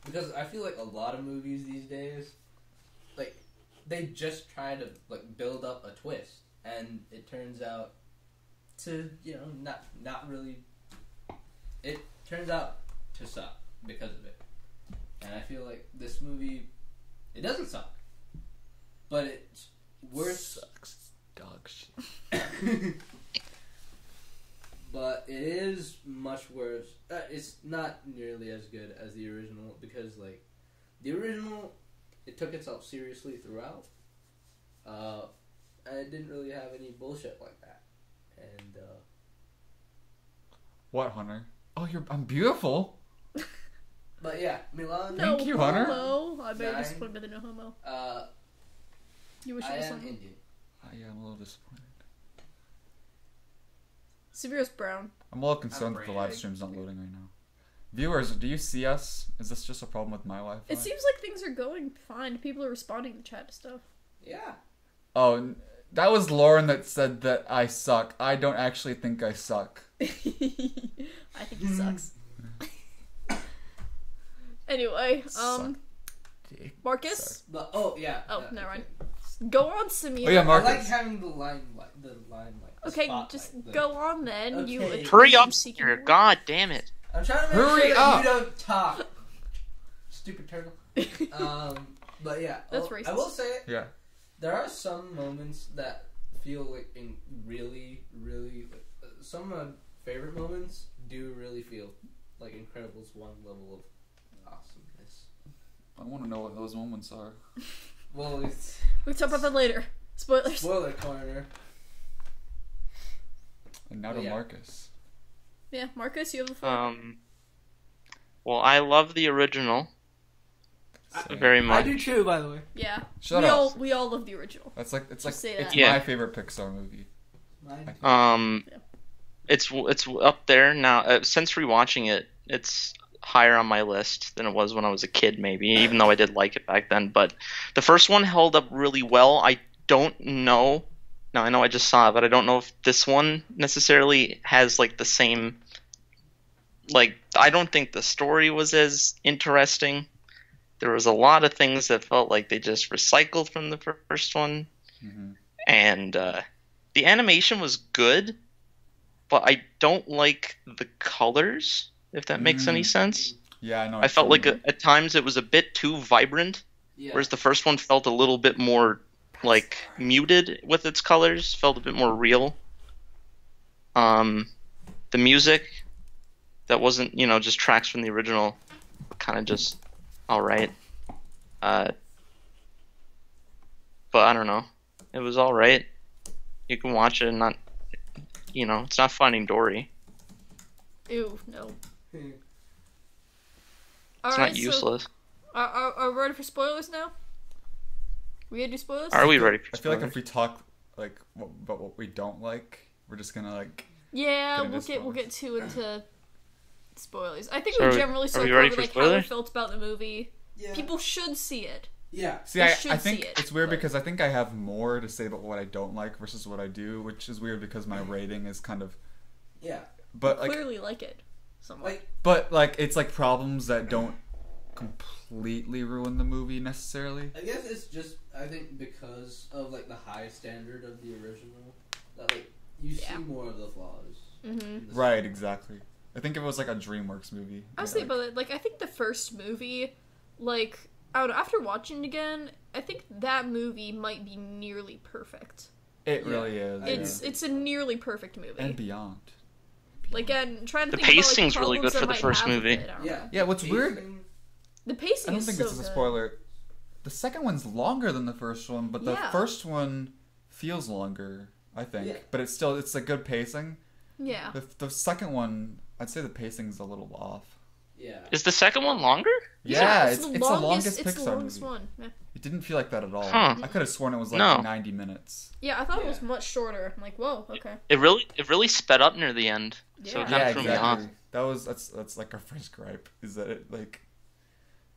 because I feel like a lot of movies these days, like, they just try to like build up a twist, and it turns out to not really. It turns out to suck because of it, and I feel like this movie, it doesn't suck, but it's worse. Sucks. Dog shit. But it is much worse. It's not nearly as good as the original because, like, the original, it took itself seriously throughout, and it didn't really have any bullshit like that. And What, Hunter? Oh, I'm beautiful. but yeah, Milan. No Thank you, Hunter. homo. I'm very 9. disappointed by the no homo. You wish I it was am something. Indian. Yeah, I'm a little disappointed. Severo's brown. I'm a little concerned that the live afraid. stream's not loading right now. Viewers, do you see us? Is this just a problem with my Wi-Fi? It seems like things are going fine. People are responding to chat stuff. Yeah. Oh, that was Lauren that said that I suck. I don't actually think I suck. I think he sucks. Anyway, Suck dick. Marcus, But Oh, yeah, never mind. okay. Go on, Samir. Oh, yeah, I Marcus. like having the limelight. The Okay, spotlight, just the- go on then. Okay. You Hurry up, attention-seeking here. boy. God damn it. I'm trying to make Hurry sure up. that you don't talk. Stupid turtle. But yeah, That's I racist. will say Yeah. there are some moments that feel like really, really. Some of my favorite moments do really feel like Incredibles 1 level of awesomeness. I want to know what those moments are. Well, it's We can talk about that later. Spoilers. spoiler corner. And now to Yeah. Marcus. Yeah, Marcus, you have the floor. Well, I love the original Same. very I much. do too, by the way. Yeah. Shut we up. all love the original. It's like Just say it's that. Yeah. my favorite Pixar movie. Mine. Yeah. It's up there now. Since rewatching it, it's higher on my list than it was when I was a kid, maybe. Even though I did like it back then, but the first one held up really well. I don't know. Now I know I just saw it, but I don't know if this one necessarily has like the same. Like, I don't think the story was as interesting. There was a lot of things that felt like they just recycled from the first one, Mm-hmm. and the animation was good, but I don't like the colors. If that makes any sense, Yeah, I know. I felt like at times it was a bit too vibrant, Yeah. whereas the first one felt a little bit more like muted with its colors. Felt a bit more real. The music that wasn't just tracks from the original, kind of just all right. But I don't know. It was all right. You can watch it and not, it's not Finding Dory. Ew, no. Hmm. It's not useless. So, are we ready for spoilers now? We gonna do spoilers? Are we ready for I feel like spoilers? if we talk like about what we don't like, we're just gonna like. Yeah, Get into we'll spoilers. get too into spoilers. I think So we are we- generally are start we ready over for like how we spoilers? felt about the movie. Yeah. People should see it. Yeah. See, You I should think see it, it's weird but- because I think I have more to say about what I don't like versus what I do, which is weird because my rating is kind of. Yeah. But like, Clearly like it. Somewhat. Like, it's like problems that don't completely ruin the movie necessarily. I guess it's just, I think because of, like, the high standard of the original, that, like, you Yeah. see more of the flaws. Mm-hmm. in the Right, exactly. I think if it was like a DreamWorks movie. I was yeah, thinking about it. Like, I think the first movie, like, I don't know. After watching it again, I think that movie might be nearly perfect. it Yeah. really is. It's a nearly perfect movie. And beyond. Like, I'm trying to The think pacing's about, like, really good problems for I the might first have with movie. it. I don't Yeah. know. Yeah, what's weird? Pacing- The pacing I don't is think so this is a good. spoiler. The second one's longer than the first one, but the Yeah. first one feels longer, I think. Yeah. But it's a good pacing. Yeah. The second one, I'd say the pacing's a little off. Yeah. Is the second one longer? Yeah, it's the longest It's the Pixar longest movie. one. Yeah. It didn't feel like that at all. Huh. I could have sworn it was like No. 90 minutes. Yeah, I thought it Yeah. was much shorter. I'm like, whoa, okay. It really sped up near the end. So Yeah. it kind Yeah, of threw me off. exactly. That's like our first gripe is that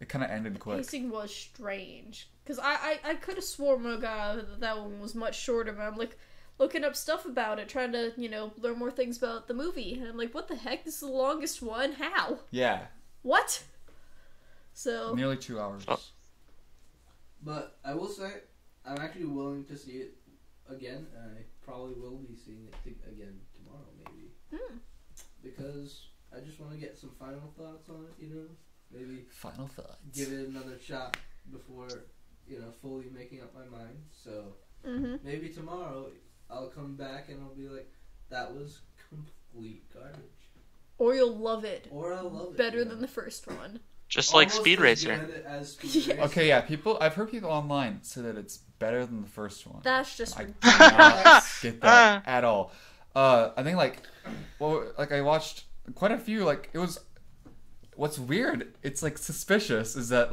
it kind of ended quick. Pacing was strange. Because I could have sworn, oh god, that one was much shorter, but I'm like, looking up stuff about it, trying to, learn more things about the movie. And I'm like, what the heck? This is the longest one? How? Yeah. What? So Nearly 2 hours. Oh. But I will say, I'm actually willing to see it again, and I probably will be seeing it again tomorrow, maybe. Because I just want to get some final thoughts on it, you know? Maybe Final thoughts. give it another shot before, fully making up my mind. So maybe tomorrow I'll come back and I'll be like, that was complete garbage. or you'll love it. Or I'll love it. Better than the first one. Just like Almost Speed as Racer. good as Speed Racer. Okay, yeah, I've heard people online say that it's better than the first one. That's just I ridiculous. do not get that at all. I think I watched quite a few. What's weird? It's suspicious is that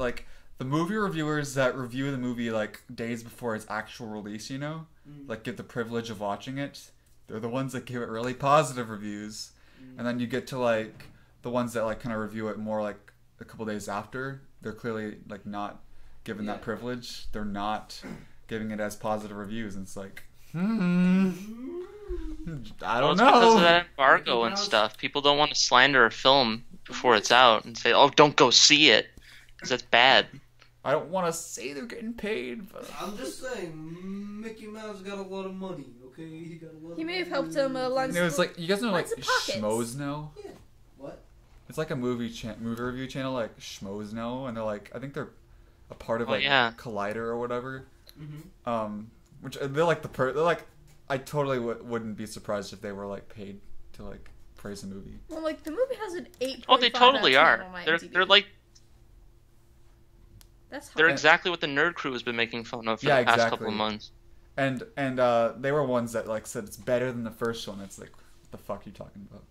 the movie reviewers that review the movie days before its actual release, get the privilege of watching it. They're the ones that give it really positive reviews, and then you get to the ones that kind of review it more a couple days after. They're clearly not given that privilege. They're not giving it as positive reviews, and it's I don't know. Because of that embargo and stuff. People don't want to slander a film before it's out and say, "Oh, don't go see it," because that's bad. I don't want to say they're getting paid, but I'm just saying, Mickey Mouse got a lot of money, okay? He got a lot of He may have money. helped him line. it was you guys know Lots of pockets. Schmoes Know? Yeah. What? It's a movie review channel Schmoes Know, and they're I think they're a part of Collider or whatever. Mm-hmm. Which they're I totally wouldn't be surprised if they were paid to praise a movie. Well, the movie has an 8.5. Oh, they totally out of 10 are. on They're IMDb. That's they're high. exactly what the Nerd Crew has been making fun of for the past couple of months. And they were ones that said it's better than the first one. It's what the fuck are you talking about?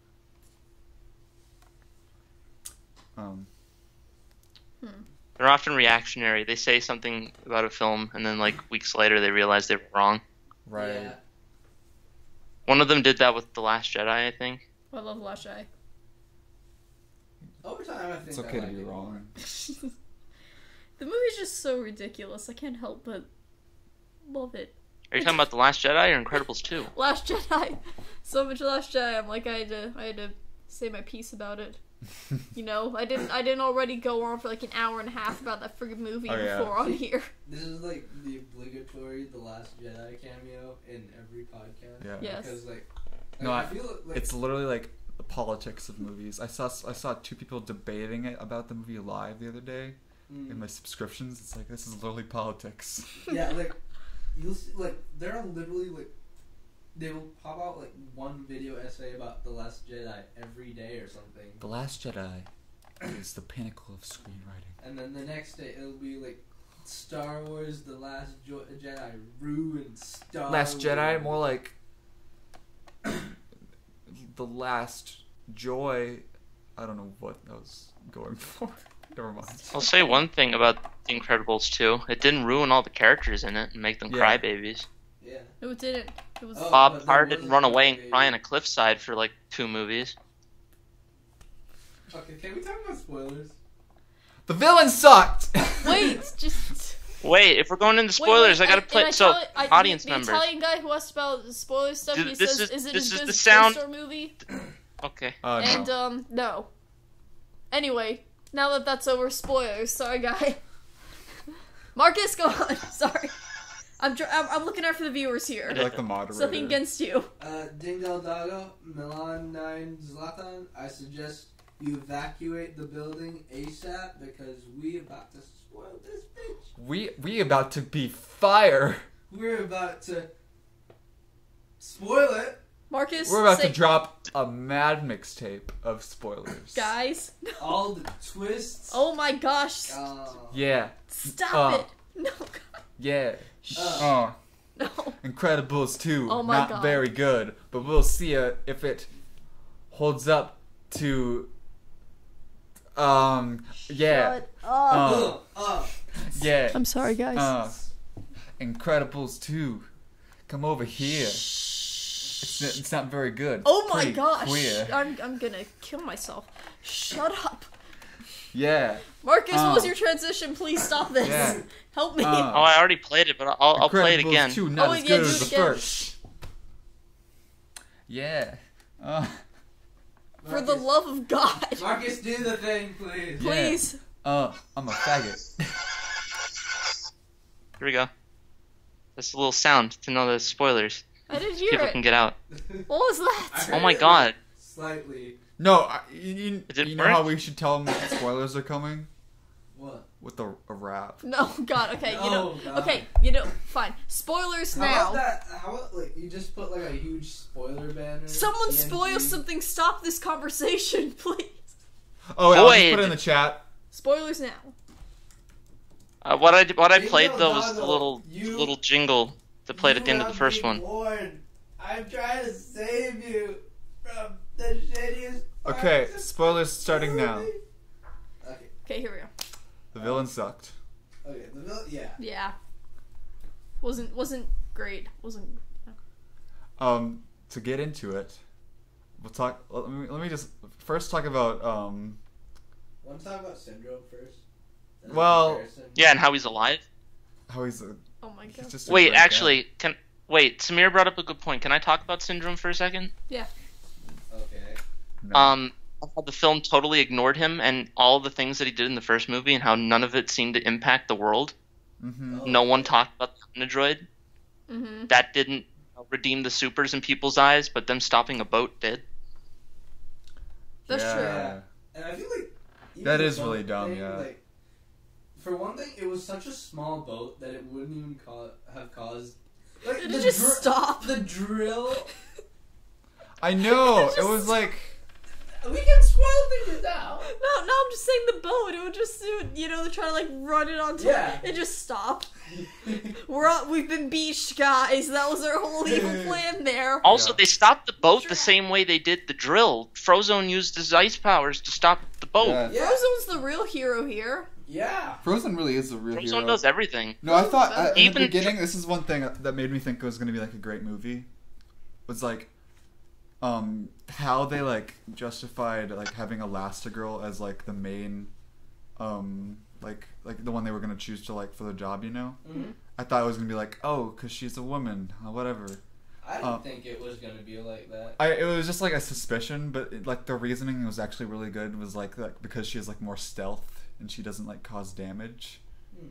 They're often reactionary. They say something about a film, and then weeks later they realize they were wrong. Right. Yeah. One of them did that with The Last Jedi, I think. I love Last Eye. Over time, I think It's I okay to like be it wrong. The movie's just so ridiculous. I can't help but love it. Are you talking about The Last Jedi or Incredibles 2? Last Jedi. So much Last Jedi. I'm I had to say my piece about it. I didn't already go on for an hour and a half about that friggin' movie before on here. This is the obligatory The Last Jedi cameo in every podcast. Yeah. Yes. Because No, I feel it's literally the politics of movies. I saw two people debating it about the movie live the other day in my subscriptions. It's this is literally politics. Yeah, you'll see, there are literally they will pop out one video essay about The Last Jedi every day or something. The Last Jedi is the pinnacle of screenwriting. And then the next day it'll be Star Wars: The Last Jedi ruined Star Last Wars. Jedi, more The Last Joy. I don't know what I was going for. Never mind. I'll say one thing about The Incredibles 2. It didn't ruin all the characters in it and make them crybabies. Yeah. No, it didn't. It was. Oh. Bob but Parr there didn't wasn't run away a and cry on a cliffside for 2 movies. Okay, can we talk about spoilers? The villain sucked. Wait, just. Wait, if we're going into spoilers, I gotta play. Audience the members. The Italian guy who asked about the spoiler stuff. He This says, is- "Is it this as is good the as the sound- Toy Story movie?" Okay. And no. Anyway, now that that's over, spoilers. Sorry, guy. Marcus, go on. Sorry, I'm looking out for the viewers here. You're the moderator. Something against you. Ding Del Dago, Milan 9 Zlatan, I suggest you evacuate the building ASAP because we about to spoil this bitch. We about to be fire. We're about to spoil it. Marcus, We're about say, to drop a mad mixtape of spoilers. guys. All the twists. Oh my gosh! Yeah. Stop it! No, God. Yeah. Uh. No. Incredibles 2. Oh my Not God. very good, but we'll see if it holds up to. Yeah. Shut up. Yeah. I'm sorry, guys. Incredibles 2. Come over here. It's not very good. Oh my Pretty gosh! Queer. I'm gonna kill myself. Shut up. Yeah. Marcus, what was your transition? Please stop this. Yeah. Help me. Oh, I already played it, but I'll play it Incredibles again. 2, not Oh, as yeah, good do as it the again. first. Yeah. For the love of God. Marcus, do the thing, please. Please. I'm a faggot. Here we go. That's a little sound to know the spoilers. I didn't hear People it. can get out. What was that? Oh my god. Slightly. No, you Is it know how burnt? we should tell them that the spoilers are coming? What? With a rap. No, God. Okay, you know. No, God. Okay, fine. Spoilers How now. about that? How about like you just put like a huge spoiler banner? Someone TNT? spoil something. Stop this conversation, please. Oh, yeah, I'll just Void. put it in the chat. Spoilers now. What I Bingo played though was the Doggo, little jingle that played at the end of the first one. Warned. I'm trying to save you from the shittiest. Okay, parts of spoilers starting the now. movie. Okay. Okay, here we go. The villain sucked. Okay. The villain. Yeah. Yeah. Wasn't great. Wasn't. To get into it, we'll talk. Let me just first talk about Want to talk about Syndrome first? As a Well- comparison? Yeah, and how he's alive. how he's a, Oh my he's god. just a Wait, great guy. actually, Samir brought up a good point. Can I talk about Syndrome for a second? Yeah. Okay. No. How the film totally ignored him and all the things that he did in the first movie, and how none of it seemed to impact the world. Mhm. Oh. No one talked about the Omnidroid. Mhm. That didn't redeem the supers in people's eyes, but them stopping a boat did. That's Yeah. true. Yeah. And I feel like even That the is boat really dumb, thing, yeah. Like, for one thing, it was such a small boat that it wouldn't even have caused. Like Did the it just stop? The drill. I know. Just- It was like We can spoil things now. No, I'm just saying the boat. It would just, they're trying to like run it onto. Yeah. It just stopped. We've been beached, guys. That was our whole evil plan there. Also, Yeah. they stopped the boat Sure. the same way they did the drill. Frozone used his ice powers to stop the boat. yeah. Yeah. Frozone's the real hero here. Yeah. Frozen really is a real Frozone hero. does everything. No, I thought in the Even- beginning, this is one thing that made me think it was going to be like a great movie. Was like, how they like justified like having Elastigirl as like the main, like the one they were going to choose to like for the job. You know, Mhm. I thought it was going to be like, oh, because she's a woman, whatever. I didn't think it was gonna be like that. It was just like a suspicion, but like the reasoning was actually really good. Was like because she has like more stealth and she doesn't like cause damage. Hmm.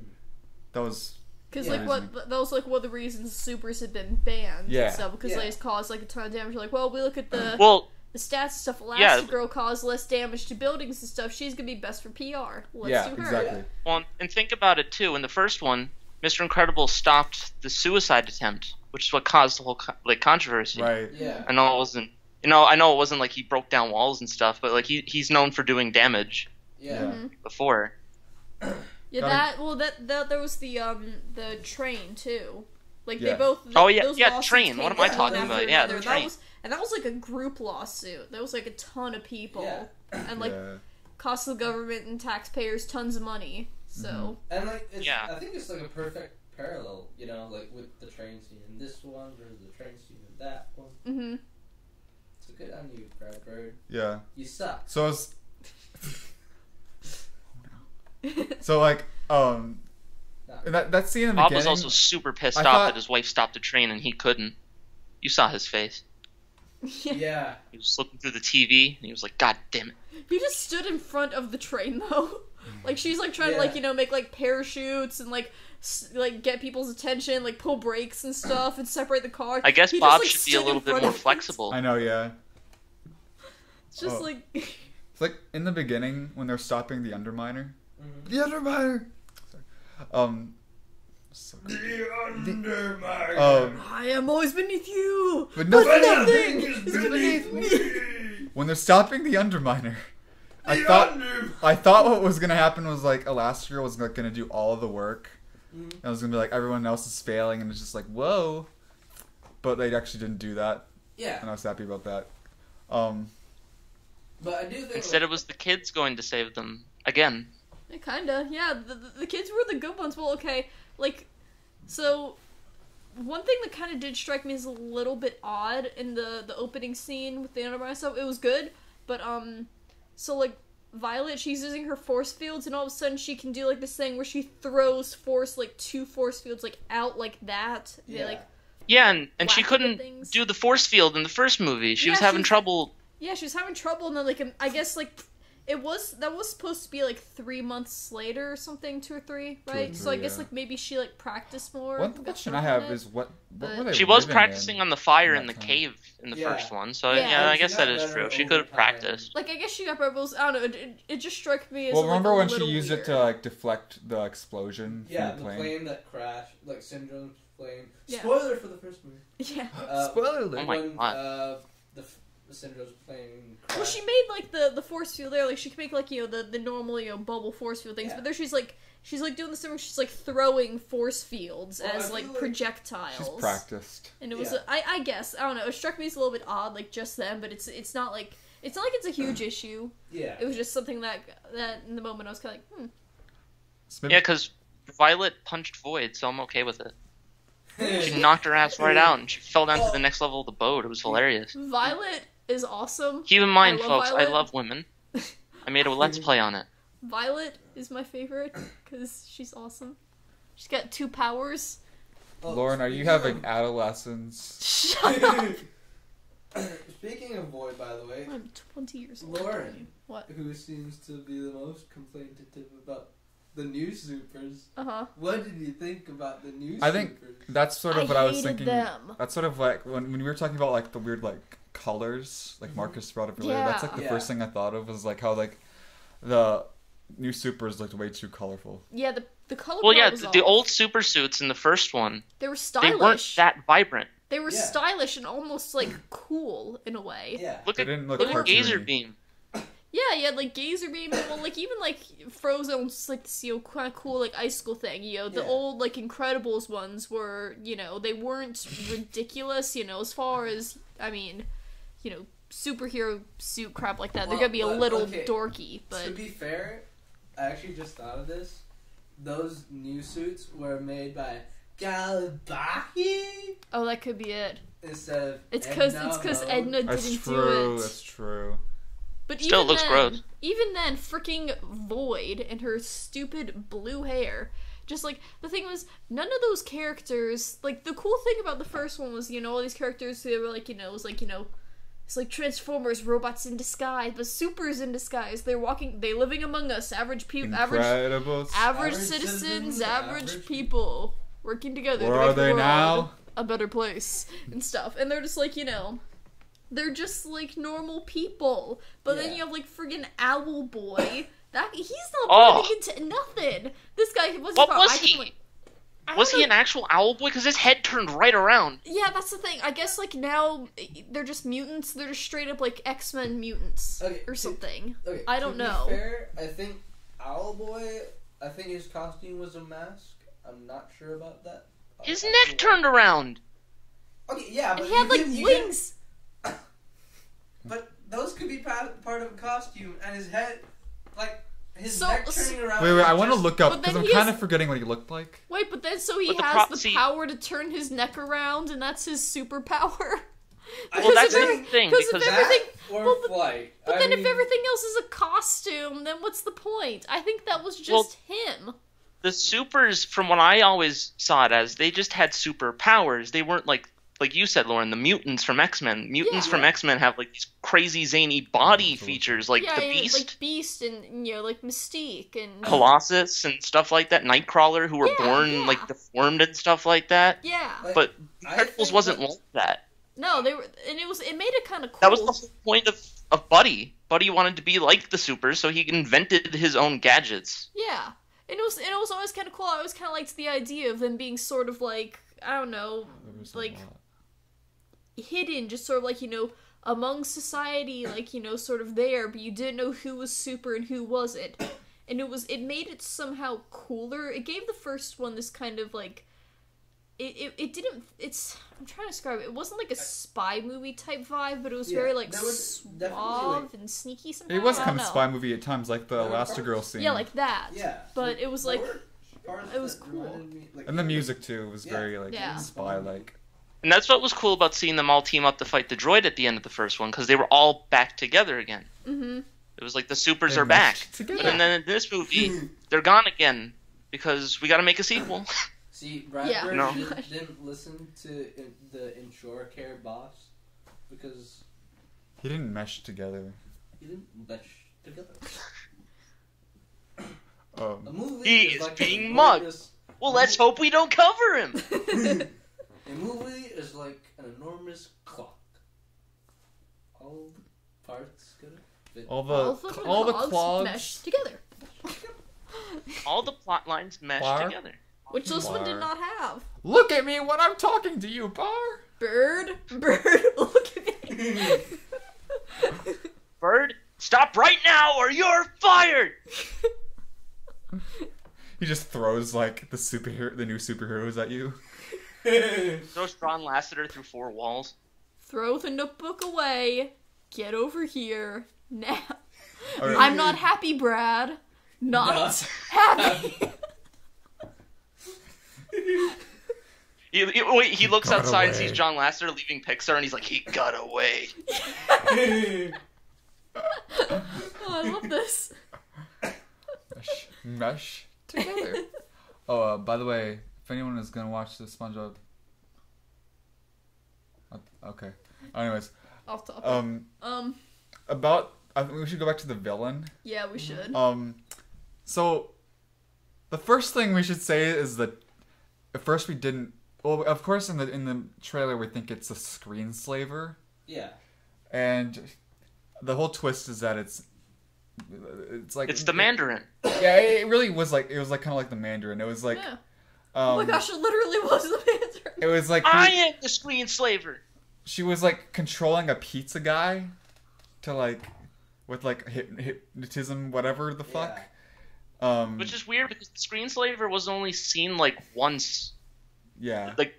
That was Because Yeah. that was like one of the reasons supers had been banned. Yeah. And stuff, because Yeah. they just caused like a ton of damage. Like, well, we look at the Well, stats and stuff. Yeah. Elastigirl caused less damage to buildings and stuff. She's gonna be best for PR. Let's yeah, do her. exactly. well, and think about it too. In the first one, Mr. Incredible stopped the suicide attempt, which is what caused the whole controversy. Right. Yeah. I know it wasn't. I know it wasn't like he broke down walls and stuff, but like he's known for doing damage Yeah. Mhm. before. Yeah, that there was the train too. Like Yeah. they both. Oh, yeah, those yeah, lawsuits train. came What am I down talking after about? Yeah, another. the train. That was like a group lawsuit. That was like a ton of people, Yeah. and like Yeah. cost the government and taxpayers tons of money. So And like, it's, Yeah. I think it's like a perfect parallel, like with the train scene in this one versus the train scene in that one. mm-hmm. It's a good on you, Brad Bird. Yeah. You suck. So it's so like that scene in the Bob beginning. was also super pissed I off thought- that his wife stopped the train and he couldn't. You saw his face. Yeah. He was looking through the TV and he was like, "God damn it!" He just stood in front of the train though. Like she's like trying to like make like parachutes and like like get people's attention, like pull brakes and stuff and separate the car. I guess He Bob just, like, should be a stood in little bit front more of it. flexible. I know, yeah. It's just Oh. like It's like in the beginning when they're stopping the Underminer. Mhm. The Underminer. Sorry. So good. I am always beneath you. But nothing. nothing is beneath me. When they're stopping the Underminer, I thought what was gonna happen was like Elastigirl was like gonna do all of the work. Mhm. And it was gonna be like everyone else is failing, and it's just like whoa. But they actually didn't do that, Yeah. and I was happy about that. But I do think Instead, it was the kids going to save them again. Kinda, yeah. The kids were the good ones. Well, okay, like, so one thing that kind of did strike me as a little bit odd in the opening scene with the Underminer stuff. It was good, but so like Violet, she's using her force fields, and all of a sudden she can do like this thing where she throws two force fields like out like that. And they, Yeah. like, Yeah, and she Whack couldn't things. do the force field in the first movie. She was Yeah, having she's- trouble. yeah, she was having trouble, and then like I guess like that was supposed to be like 3 months later or something, 2 or 3, right? So I guess like maybe she like practiced more. One question I have is what were they She was living practicing in on the fire in that the time? cave in the Yeah. first one, so Yeah. yeah, I She guess got that is better true. She over could have time. practiced. Like I guess she got rebels. I don't know. It just struck me as Well, like, remember a when she little used it to weird. like deflect the explosion Yeah, from the the plane that crashed, like Syndrome's plane. Yeah. Spoiler for the first movie. Yeah. Spoiler alert. Oh my when, God. the Syndrome's plane crashed. Well, she made like the force field there. Like she could make like the normal bubble force field things, Yeah. but there she's like doing this thing where she's like throwing force fields Well, I as feel like like projectiles. She's practiced. And it was Yeah. I guess I don't know. It struck me as a little bit odd, like just then, but it's not like it's a huge issue. Yeah. It was just something that in the moment I was kind of like, So maybe- Yeah, because Violet punched Void, so I'm okay with it. She knocked her ass right out, and she fell down to the next level of the boat. It was hilarious. Violet is awesome. Keep in mind, I love folks, Violet. I love women. I made a Let's Play on it. Violet is my favorite because she's awesome. She's got 2 powers. Oh, Lauren, are you speaking having of- adolescence? Shut up. Speaking of Void, by the way, I'm 20 years old. Lauren. What? who seems to be the most complaintive about the new supers. Uh-huh. What did you think about the new I think supers? that's sort of I what I was hated thinking. them. That's sort of like when we were talking about like the weird like colors, like Marcus brought up earlier. That's like the Yeah. first thing I thought of was like how like the new supers looked way too colorful. Yeah, the color Well, palette yeah, was the off. old super suits in the first one, They were they stylish. weren't that vibrant. They were Yeah. stylish and almost like cool in a way. Yeah. Look They at didn't look look at Gazer cartoony. Beam. Yeah, you had like Gazer Beam, and well, like even like Frozone's like this kind of cool like icicle thing. The Yeah. old like Incredibles ones were they weren't ridiculous. As far as superhero suit crap like that. They're Well, gonna be a but, little okay, dorky, To but be fair, I actually just thought of this. Those new suits were made by Galbaki oh, that could be it. instead of It's because Mode. Edna That's didn't true. do it. That's true. But Still even looks then, gross. Even then, freaking Void and her stupid blue hair. Just like the thing was, none of those characters. Like the cool thing about the first one was, all these characters they were like, it was like, it's like Transformers, robots in disguise, but supers in disguise. They living among us, average people, Incredibles. average citizens, average people working together. to Where make are the they world now? a better place and stuff. And they're just like, they're just like normal people. But then Yeah. you have like friggin' Owl Boy. He's not Oh. putting into nothing. This guy was What was he? Was he an actual owl boy? Because his head turned right around. Yeah, that's the thing. I guess like now they're just mutants. They're just straight up like X-Men mutants Okay, or something. Okay, I don't to know. Be fair, I think Owlboy. I think his costume was a mask. I'm not sure about that. His I neck feel turned around. Okay, yeah, And but he had you like can- you wings. can- but those could be part of a costume, and his head, like his neck turning around. Wait, I want to just- look up But because then I'm he kind has- of forgetting what he looked like. Wait, but then so he But the has pro- the see- power to turn his neck around, and that's his superpower. Well, that's of the every- thing, because of because everything. That or well, but- flight. But I then mean, if everything else is a costume, then what's the point? I think that was just him. the supers, from what I always saw it as, they just had superpowers. They weren't like you said, Lauren, the mutants from X-Men. Mutants Yeah. from X-Men have like these crazy zany body Absolutely. features, like yeah, the yeah, Beast, like Beast, and like Mystique, and Colossus, and stuff like that. Nightcrawler, who were Yeah, born yeah. like deformed and stuff like that. yeah. Like, But I Incredibles think wasn't that- like that. No, they were, and it made it kind of cool. That was the whole point of Buddy. Buddy wanted to be like the supers, so he invented his own gadgets. Yeah, and it was always kind of cool. I always kind of liked the idea of them being sort of like, I don't know, There was a like lot. hidden, just sort of like among society, like sort of there, but you didn't know who was super and who wasn't, and it made it somehow cooler. It gave the first one this kind of like. It didn't. I'm trying to describe it. It wasn't like a spy movie type vibe, but it was Yeah, very like there was definitely, suave like- and sneaky. Somehow. It was I kind don't of know. spy movie at times, like the There were Elastigirl parts- scene. Yeah, like that. Yeah, But it was there like were parts it was that cool. reminded me, like, and the music too was Yeah. very like Yeah. spy-like. And that's what was cool about seeing them all team up to fight the droid at the end of the first one, because they were all back together again. Mm-hmm. It was like the supers They are back. meshed together. But then in this movie, they're gone again, because we gotta make a sequel. See, Brad Yeah. Bird No. didn't listen to the Insure Care boss because He didn't mesh together. he didn't mesh together. Um, A movie He is like being an mugged. enormous- Well, let's hope we don't cover him. A movie is like an enormous clock. All the parts gonna fit. all the cogs clogs. mesh together, All the plot lines mesh Bar? together. which this one did Bar. not have. Look at me when I'm talking to you, Bar. Bird, look at me. Bird, stop right now or you're fired. He just throws like the new superheroes at you. Throws John Lasseter through 4 walls. Throw the notebook away. Get over here now. Alright. I'm not happy, Brad. Not happy. He looks got outside and away. sees John Lasseter leaving Pixar, and he's like, he got away. Oh, I love this. Mesh together. Oh, by the way, if anyone is gonna watch the SpongeBob, okay. Anyways, Off topic. about I think we should go back to the villain. Yeah, we should. So the first thing we should say is that at first we didn't. Well, of course, in the trailer we think it's a screenslaver, Yeah. and the whole twist is that it's like It's the Mandarin. Yeah, it really was like kind of like the Mandarin. It was like Yeah. Oh my gosh, it literally was the Mandarin. it was like I am the screenslaver. she was like controlling a pizza guy to like with like hypnotism, whatever the fuck. Which is weird because the screenslaver was only seen like once. Yeah. Like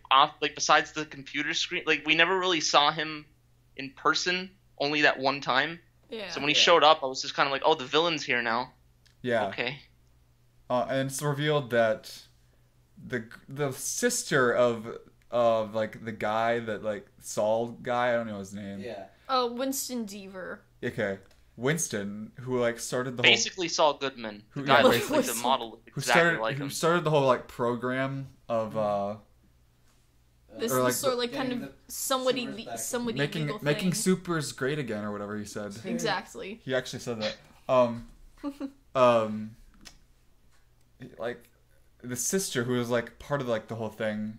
besides the computer screen, like we never really saw him in person, only that one time. Yeah. So when he showed up, I was just kind of like, oh, the villain's here now. Yeah. Okay. And it's revealed that the sister of like the guy that like Saul guy, I don't know his name. Yeah. Oh, Winston Deaver. Okay. Winston, who like started the Basically Saul Goodman, the Who- guy yeah, that basically. like the model looked who exactly started like who him. started the whole like program of This Or, is like, sort of like kind getting of the somebody supers back. somebody legal making thing. supers great again or whatever he said. Exactly. He actually said that. Like the sister who was like part of like the whole thing,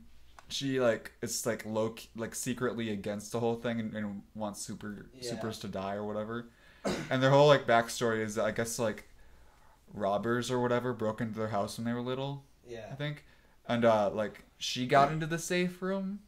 she like is like like secretly against the whole thing and wants supers to die or whatever. And their whole like backstory is I guess like robbers or whatever broke into their house when they were little, Yeah. I think. And like she got into the safe room.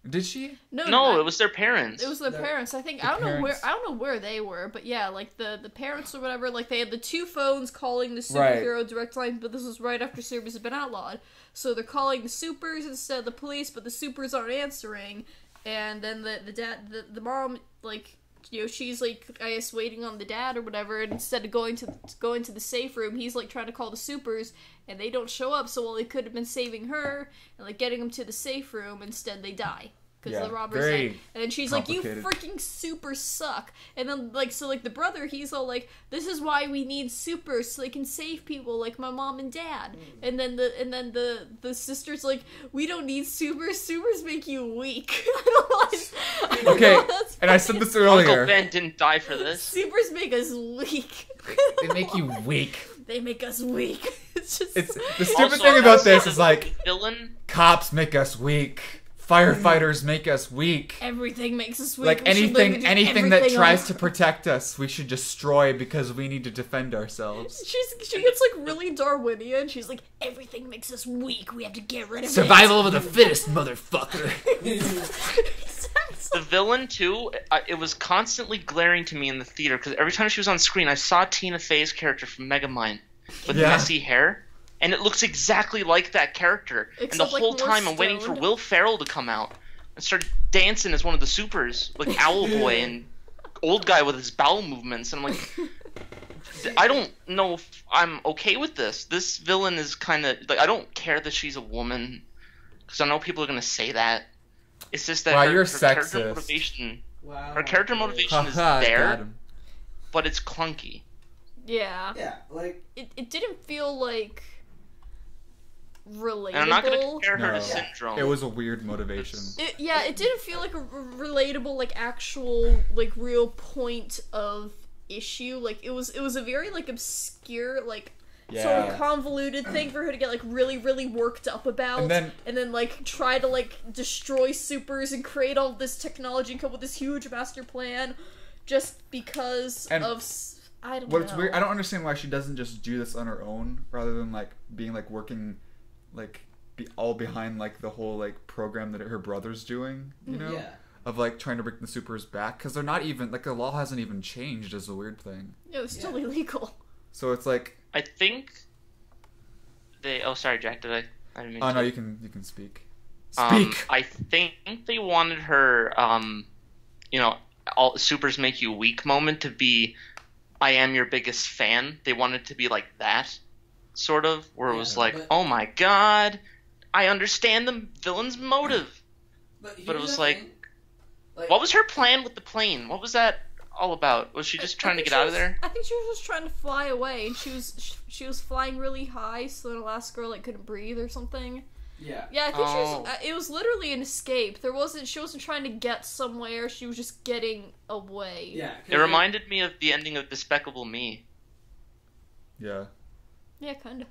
Did she? No, it was their parents. It was their The- parents. I think the I don't parents. know where they were, but yeah, like the parents or whatever. Like they had the 2 phones calling the superhero direct line, but this was right after supers had been outlawed. So they're calling the supers instead of the police, but the supers aren't answering. And then the mom, like, you know, she's like, I guess waiting on the dad or whatever, and instead of going to the safe room, he's like trying to call the supers, and they don't show up. So while they could have been saving her and like getting them to the safe room, instead they die. Because the robbers very and then she's like, you complicated. freaking super suck. And then like so like the brother, he's all like, this is why we need supers so they can save people like my mom and dad. And then the sister's like, we don't need supers. Supers make you weak. I don't know Okay, why that's and I said this Uncle earlier. Ben didn't die for this. supers make us weak. They make you weak. They make us weak. It's just It's the stupid Also, thing about this the is like villain. cops make us weak. Firefighters make us weak. everything makes us weak. Like We should learn to do anything that everything tries on- to protect us, we should destroy because we need to defend ourselves. She gets like really Darwinian. She's like, everything makes us weak. We have to get rid of Survival of the fittest, motherfucker. it. The villain too. It was constantly glaring to me in the theater because every time she was on screen, I saw Tina Fey's character from Megamind with Yeah. messy hair, and it looks exactly like that character. and the Except, like, whole more time, I'm waiting for stoned. Will Ferrell to come out and start dancing as one of the supers, like Owl Boy and old guy with his bowel movements. And I'm like, I don't know if I'm okay with this. This villain is kind of like, I don't care that she's a woman because I know people are gonna say that. It's just that Wow, her you're character sexist. motivation. Wow. Her character motivation is Haha, got there, him. but it's clunky. Yeah. Yeah, like It didn't feel like relatable. And I'm not going to compare her No. to Syndrome. It was a weird motivation. It didn't feel like a relatable, like actual, like real point of issue. Like it was a very like obscure like sort Yeah. of convoluted thing for her to get like really really worked up about, And then like try to like destroy supers and create all this technology and come up with this huge master plan just because And of I don't what's know. weird, I don't understand why she doesn't just do this on her own rather than like being like working like all behind like the whole like program that her brother's doing, you know? Yeah. Of like trying to bring the supers back because they're not even like the law hasn't even changed is a weird thing. It was still illegal. So it's like I think they. Oh, sorry, Jack. Did I? I didn't mean oh to. no, you can speak. Speak. I think they wanted her. All supers make you weak moment to be, I am your biggest fan. They wanted to be like that, sort of, where it was like, but- oh my god, I understand the villain's motive. But it here's was the like, thing. Like, what was her plan with the plane? What was that all about? Was she just trying to think get out of there? I think she was just trying to fly away, and she was flying really high, so the last girl like couldn't breathe or something. Yeah. Yeah, I think she Oh. was. It was literally an escape. She wasn't trying to get somewhere. She was just getting away. Yeah. It reminded me of the ending of Despicable Me, Yeah. Yeah, kind of.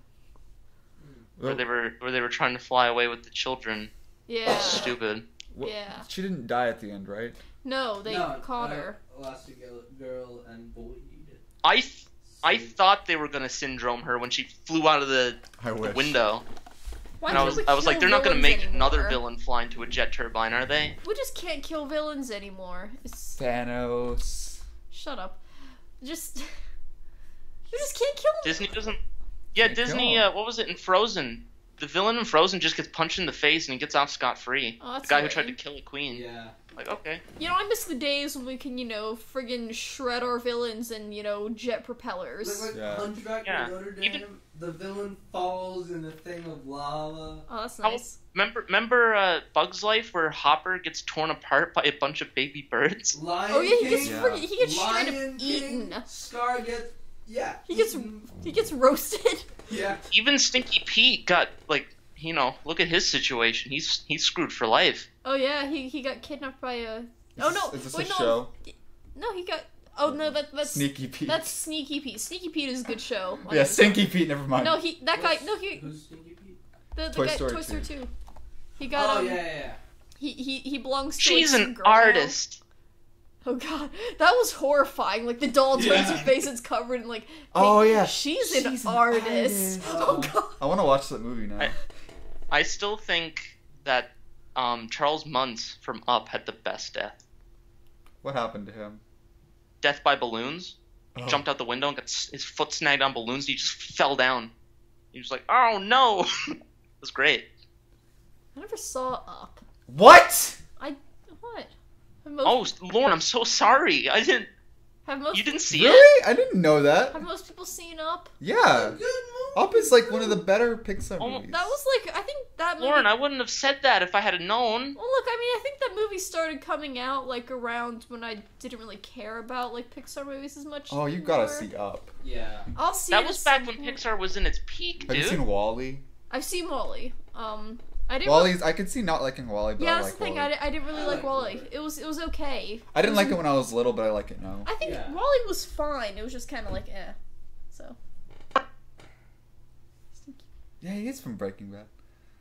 where they were trying to fly away with the children. Yeah. Stupid. Yeah. She didn't die at the end, right? No, they caught her. Girl and boy. I thought they were gonna syndrome her when she flew out of the I wish. window. Why And I can't we was like, kill they're not gonna villains make another anymore? villain fly into a jet turbine, are they? We just can't kill villains anymore. Thanos. Shut up. Just. We just can't kill them. Disney doesn't. Yeah, Can't Disney. kill 'em. What was it in Frozen? The villain in Frozen just gets punched in the face and he gets off scot-free. Oh, The that's guy who lame. tried to kill a queen. Yeah. Like, okay. You know, I miss the days when we can, friggin' shred our villains and, jet propellers. Like Yeah. Hunchback Yeah. of Notre Dame, Even- the villain falls in a thing of lava. Oh, that's How- nice. Remember Bug's Life where Hopper gets torn apart by a bunch of baby birds? Lion Oh, yeah, he King, gets Yeah. friggin' he gets straight Lion up King, eaten. Scar gets eaten. He gets roasted. Yeah. Even Stinky Pete got, like, look at his situation. He's screwed for life. Oh, yeah, he got kidnapped by a... Oh, no. Is this wait, a no. show? No, he got... Oh, no, that's... Sneaky Pete. That's Sneaky Pete. Sneaky Pete is a good show. Yeah, Stinky Pete. Never mind. No, that guy... No, Who's Stinky Pete? The Toy guy... Story Toy Story 2. 2. He got, Oh yeah. He belongs to, She's like, an some girl now. artist. Oh god, that was horrifying. Like, the doll turns Yeah. her face, it's covered in, like... Oh, pink. yeah. She's She's an an artist. artist. Oh god. I want to watch that movie now. I still think that Charles Muntz from Up had the best death. What happened to him? Death by balloons. He Oh. jumped out the window and got his foot snagged on balloons. And he just fell down. He was like, "Oh no!" It was great. I never saw Up. What? What? Oh, Lauren, I'm so sorry. I didn't. Have most You didn't see it? Really? I didn't know that. Have most people seen Up? Yeah. Good movie. Up is like one of the better Pixar Oh, movies. That was like, I think that movie... Lauren, I wouldn't have said that if I had known. Well, look, I mean, I think that movie started coming out, like, around when I didn't really care about, like, Pixar movies as much Oh, you gotta anymore. see Up. Yeah. I'll see That it was at back some when point. Pixar was in its peak, Have dude. you seen Wall-E? I've seen Wall-E. I didn't... Wall-E's. I could see not liking Wall-E, but Yeah, I that's like the thing. Wall-E. I didn't really I like like Wall-E. Wall-E. It was okay. I didn't It like was- it when I was little, but I like it now. I think Yeah. Wall-E was fine. It was just kind of like, eh. So. Yeah, he is from Breaking Bad.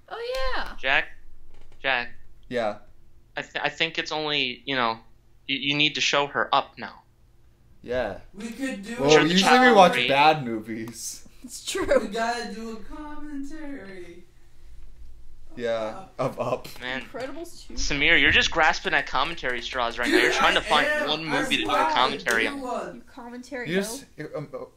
Oh, yeah. Jack, Yeah. I think it's only, you need to show her Up now. Yeah. We could do. Well, Sure, the usually we child watch rate. bad movies. It's We true. gotta do a commentary. Yeah. Of Up. Man, Incredibles 2. Samir, you're just grasping at commentary straws right now. You're trying to find one movie to do a commentary on. Your commentary, You're no?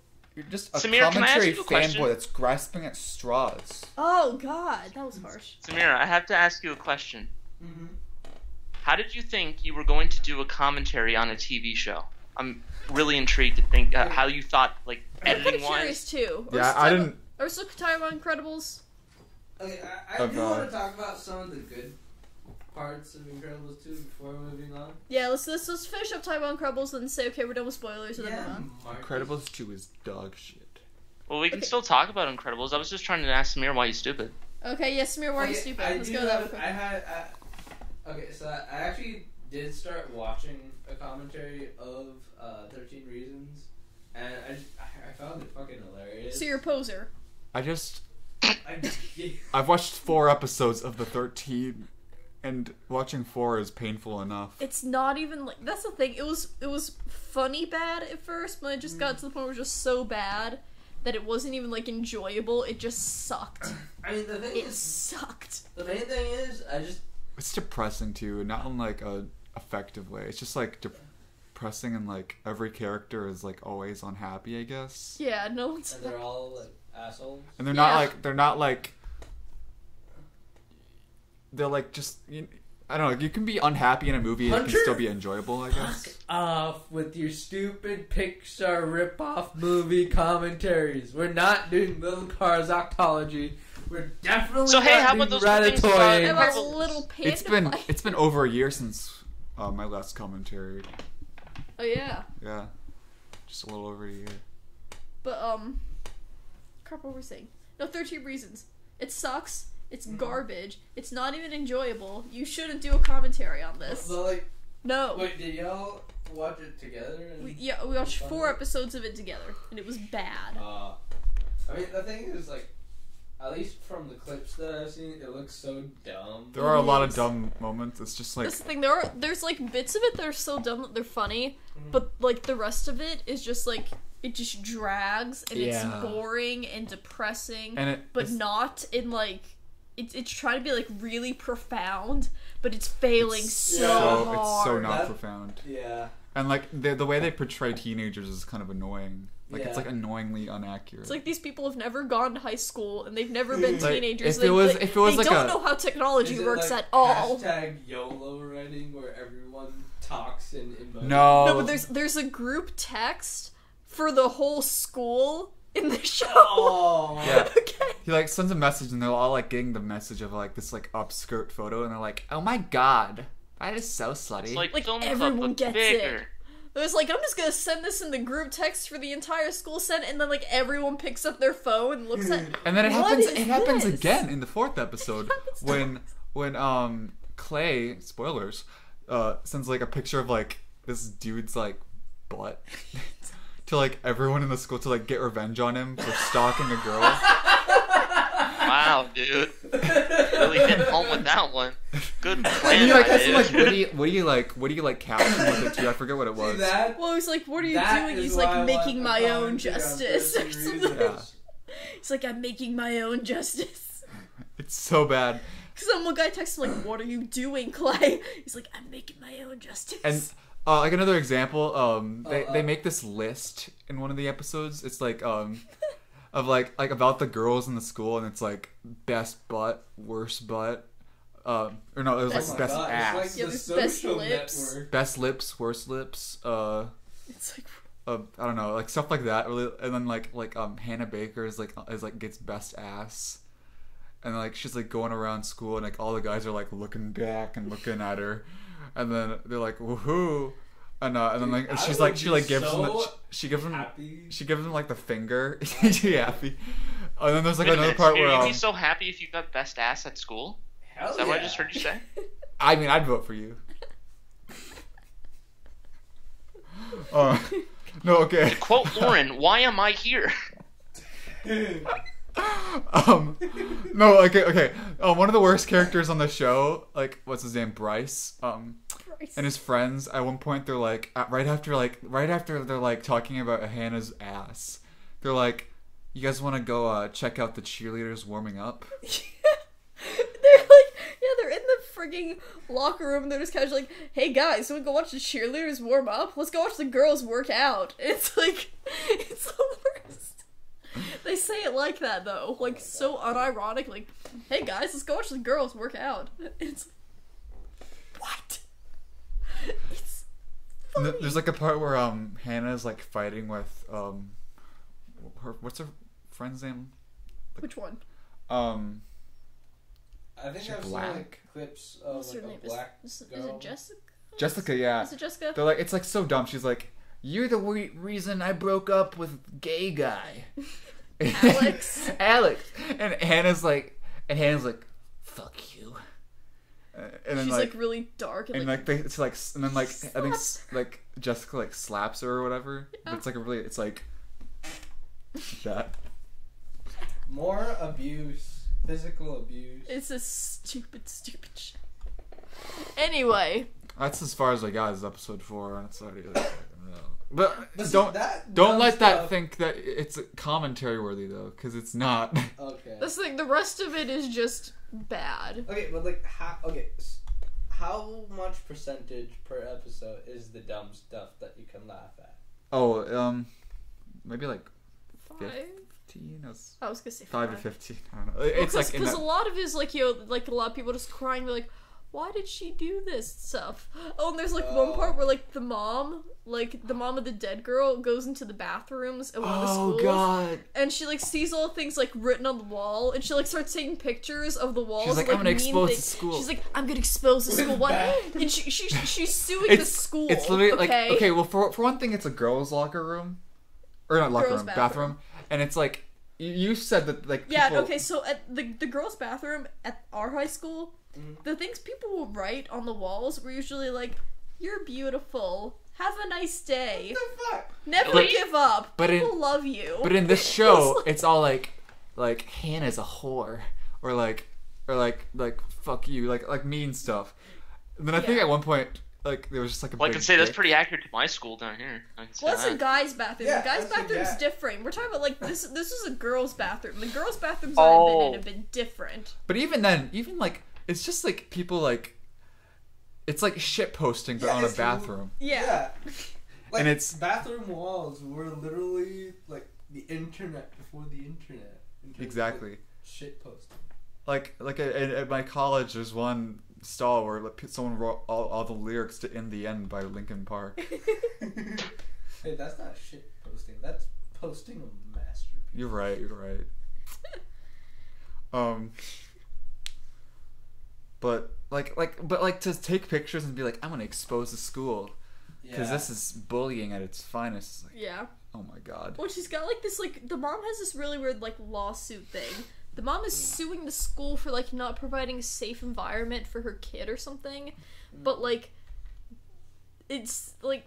just a Samir, can I ask commentary you a question? fanboy that's grasping at straws. Oh, God. That was harsh. Samir, I have to ask you a question. Mm-hmm. How did you think you were going to do a commentary on a TV show? I'm really intrigued to think how you thought, like, I'm kind of editing curious, wise. too. Yeah, I didn't. Are we still talking about Incredibles? Okay, I Of, do want to talk about some of the good parts of Incredibles 2 before moving on. Yeah, let's finish up talking about Incredibles and then say, okay, we're done with spoilers and then move on. Marcus. Incredibles 2 is dog shit. Well, we can Okay. still talk about Incredibles. I was just trying to ask Samir why he's stupid. Okay, yeah, Samir, why are you Okay, stupid? I Let's do go with that have- real quick. Okay, so I actually did start watching a commentary of 13 Reasons and I found it fucking hilarious. So you're a poser. I've watched 4 episodes of the 13, and watching 4 is painful enough. It's not even like that's the thing. It was funny bad at first, but it just got to the point where it was just so bad that it wasn't even like enjoyable. It just sucked. I mean, It sucked. The main thing is, It's depressing too, not in like a effective way. It's just like depressing, and like every character is like always unhappy, I guess. Yeah, no one's. and they're all like assholes. And they're Yeah. not like they're like just I don't know. You can be unhappy in a movie and it Hunter? can still be enjoyable, I guess. Fuck off with your stupid Pixar rip-off movie commentaries. We're not doing Little Cars Octology. We're definitely So, hey, not how doing about those things about- Ratatouille. About Marvel- little panda fight. It's been over a year since my last commentary. Oh yeah, Yeah, just a little over a year. but crap. What were we saying? No, 13 Reasons. It sucks. It's garbage. It's not even enjoyable. You shouldn't do a commentary on this. So, like, No. wait, did y'all watch it together? And We watched 4 episodes of it together, and it was bad. I mean, the thing is, like, at least from the clips that I've seen, it looks so dumb. There are a lot of Yes. dumb moments. It's just like That's the thing. There's like bits of it that are so dumb that they're funny, Mm-hmm. but like the rest of it is just like it just drags and Yeah. it's boring and depressing, and but it's, not in like it's trying to be like really profound, but it's failing so hard. it's so not That- profound. Yeah. And like the way they portray teenagers is kind of annoying. Like it's Yeah. like annoyingly inaccurate. It's like these people have never gone to high school and they've never been Like, teenagers. if it was they like don't a- know how technology Is it works like at all. Hashtag YOLO writing where everyone talks in emojis? no, No, but there's a group text for the whole school in the show. Oh. Yeah. Okay. He like sends a message and they're all like getting the message of like this like upskirt photo and they're like, oh my god, that is so slutty. It's like, Like, film everyone club, but gets bigger. it. It was like, I'm just gonna send this in the group text for the entire school sent, and then like everyone picks up their phone and looks at. And then What is it happens this? again in the 4th episode happens when Clay, spoilers, sends like a picture of like this dude's like butt to like everyone in the school to like get revenge on him for stalking a girl. Wow, dude. Really hitting home with that one. Good plan. And he like has dude. some like what do you like caption with it too? I forget what it was. See that? Well, he's like, "What are you That doing?" is He's why I like, "Making want my a own commentary on justice." Or 13 something. Reasons. Yeah. He's like, "I'm making my own justice." It's so bad. Some one guy texts him like, "What are you doing, Clay?" He's like, "I'm making my own justice." And like another example, they make this list in one of the episodes. It's like of like about the girls in the school, and it's like best butt, worst butt, or no, it was Best- like Oh my best God, ass, It's Yeah, like the there's best social lips. network. best lips, worst lips, it's like, I don't know, like stuff like that. Really, and then like Hannah Baker is like gets best ass, and like she's like going around school, and like all the guys are like looking back and looking at her, and then they're like woohoo, and then like I she's would like she be like gives him so she gives him Happy. she gives him like the finger. She happy, and then there's like Wait a another minute, part so where you'd be so happy if you got best ass at school? Hell Is that yeah. what I just heard you say? I mean I'd vote for you. No, okay. Quote Lauren, why am I here? No, okay. One of the worst characters on the show, like, what's his name, Bryce, Christ. and his friends. At one point, they're like, right after they're like talking about Hannah's ass, they're like, "You guys want to go check out the cheerleaders warming up?" They're like, yeah, they're in the frigging locker room. And they're just kind of like, "Hey guys, so we go watch the cheerleaders warm up? Let's go watch the girls work out." It's like, it's the worst. They say it like that though, like so unironic. Like, "Hey guys, let's go watch the girls work out." It's what? It's And funny. there's like a part where Hannah's like fighting with what's her friend's name? Which one? I think She I've seen black? like clips of What's her like name? a black Is girl. it Jessica? Jessica, yeah. Is it Jessica? They're like, it's like so dumb. She's like, "You're the reason I broke up with gay guy." Alex. Alex. And Hannah's like, "Fuck you." And then She's like really dark and like it's like, and then like I think like Jessica like slaps her or whatever. Yeah. But it's like a really, it's like that. More abuse, physical abuse. It's a stupid shit. Anyway, That's as far as I got. Is episode 4, and it's already like, no. But see, don't dumb let that stuff- think that it's commentary worthy though, because it's not. Okay. that's the thing. The rest of it is just bad. Okay, but like how much percentage per episode is the dumb stuff that you can laugh at? Oh, maybe like 5? 15. I was gonna say 5 to 5. 15. I don't know. It's like in because that, a lot of it is like, you know, like a lot of people just crying, be like, why did she do this stuff? Oh, and there's like one part where like the mom of the dead girl goes into the bathrooms at one of the schools. Oh God. And she like sees all the things like written on the wall, and she like starts taking pictures of the walls. She's like, of, I'm gonna mean expose the things. school. She's like, I'm gonna expose the school. What? And she's suing the school. It's literally like, okay? okay, well for one thing, it's a girls' locker room, or not locker Girls' room, bathroom, and it's like you said that like Yeah, people, okay, so at the girls' bathroom at our high school, the things people will write on the walls were usually like, you're beautiful, have a nice day, What the fuck? never Wait. give up, But people love you. But in this show, it's all like Hannah's a whore, or like fuck you, like mean stuff. And then I think Yeah. at one point, like there was just like a Well, I big can say that's dick. pretty accurate to my school down here. I can say Well, that's a that. guy's bathroom. Yeah, the guy's that's a bathroom's guy. different. We're talking about like this is a girl's bathroom. The girls' bathrooms I've been in have been different. But even then, even like it's just like people like, it's like shit posting but Yeah, on a it's bathroom. Yeah. Like, And it's- bathroom walls were literally like the internet before the internet. in terms of, Exactly. like, shit posting. Like at my college, there's one stall where like, someone wrote all the lyrics to "In the End" by Linkin Park. Hey, that's not shit posting. That's posting a masterpiece. You're right. But to take pictures and be like, I'm gonna expose the school because Yeah. this is bullying at its finest. It's like, Yeah. oh my God. Well, she's got like this like the mom has this really weird like lawsuit thing. The mom is suing the school for like not providing a safe environment for her kid or something. But like it's like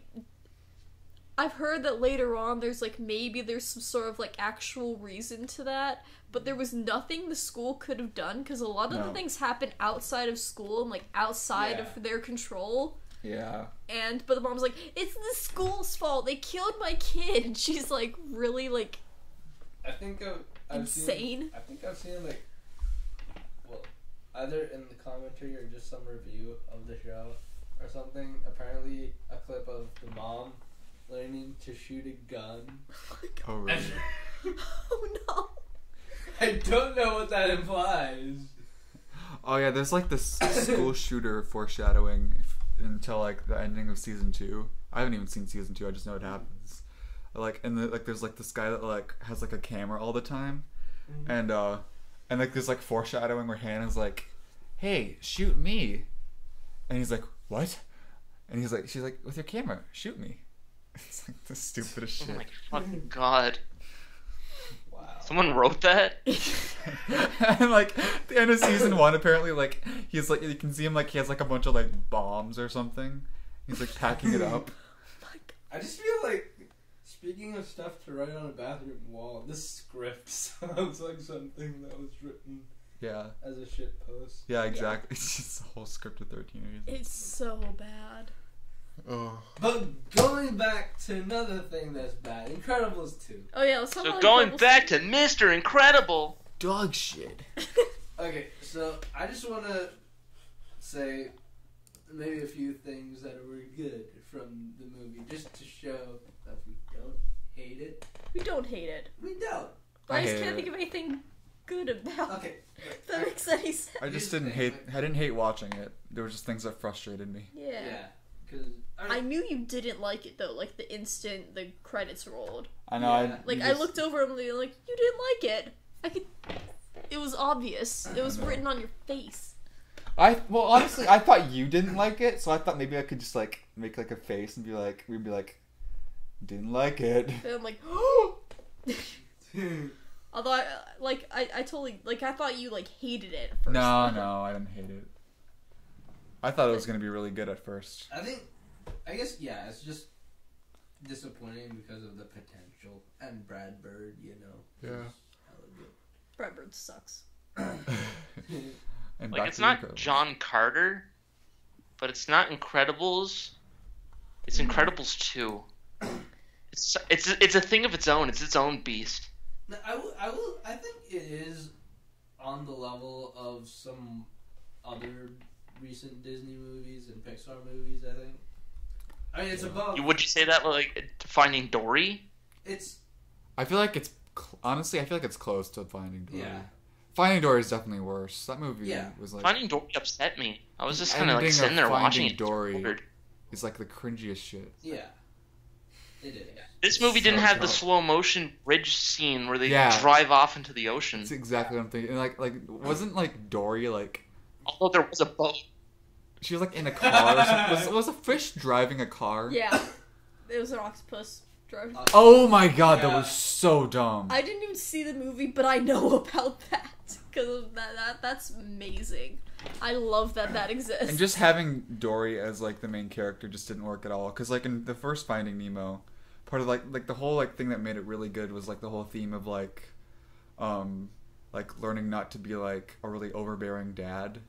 I've heard that later on there's like maybe there's some sort of like actual reason to that, but there was nothing the school could have done because a lot of No. the things happen outside of school and like outside Yeah. of their control. Yeah. But the mom's like, it's the school's fault. They killed my kid. And she's like really like I think I've insane. I think I've seen like, well, either in the commentary or just some review of the show or something. Apparently, a clip of the mom learning to shoot a gun. Oh really? Oh no. I don't know what that implies. Oh yeah. There's like this school shooter foreshadowing until like the ending of season 2. I haven't even seen season 2. I just know it happens. Like there's like this guy that like has like a camera all the time, and like there's like foreshadowing where Hannah's like, "Hey, shoot me," and he's like, "What?" And she's like, "With your camera, shoot me." It's like the stupidest Oh shit. my fucking god. Wow. Someone wrote that? And like at the end of season 1, apparently like he's like, you can see him like he has like a bunch of like bombs or something. He's like packing it up. I just feel like, speaking of stuff to write on a bathroom wall, this script sounds like something that was written Yeah. as a shit post. Yeah, exactly. It's just a whole script of 13 reasons. It's so bad. Oh. But going back to another thing that's bad, Incredibles 2. Oh yeah, let's talk So about going Incredibles back 2. to Mr. Incredible. Dog shit. Okay, so I just want to say maybe a few things that were good from the movie, just to show that we don't hate it. We don't hate it. We don't. But I just hate can't it. think of anything good about it. Okay. If that makes any sense. I just didn't hate. I didn't hate watching it. There were just things that frustrated me. Yeah. Yeah, because I knew you didn't like it though, like the instant the credits rolled. I know. Yeah. Like I looked over and they were like, you didn't like it. I could. It was obvious. It was I know. written on your face. Well, honestly, I thought you didn't like it, so I thought maybe I could just like make like a face and be like, we'd be like, didn't like it. And I'm like, although I totally like I thought you like hated it at first. No, I didn't hate it. I thought it was gonna be really good at first. I guess it's just disappointing because of the potential. And Brad Bird, you know. Yeah. Brad Bird sucks. And Like, Back it's to the not Incredibles. John Carter, but it's not Incredibles. It's Incredibles 2. It's a thing of its own. It's its own beast. No, I think it is on the level of some other recent Disney movies and Pixar movies. I mean, it's above. Would you say that like Finding Dory? It's I feel like it's honestly. I feel like it's close to Finding Dory. yeah. Finding Dory is definitely worse. That movie Yeah. was like Finding Dory upset me. I was just kind of ending like of sitting there watching Finding it. Dory. Weird. it's like the cringiest shit. Yeah. It is. This movie So didn't have the dumb. slow motion bridge scene where they Yeah. drive off into the ocean. That's exactly what I'm thinking. And like wasn't like Dory like Although there was a boat. she was like in a car or something? Was a fish driving a car? Yeah. It was an octopus driving. Oh my god, that Yeah. was so dumb. I didn't even see the movie, but I know about that. Because that's amazing. I love that exists. And just having Dory as like the main character just didn't work at all. Cause like in the first Finding Nemo, part of like the whole like thing that made it really good was like the whole theme of like learning not to be like a really overbearing dad,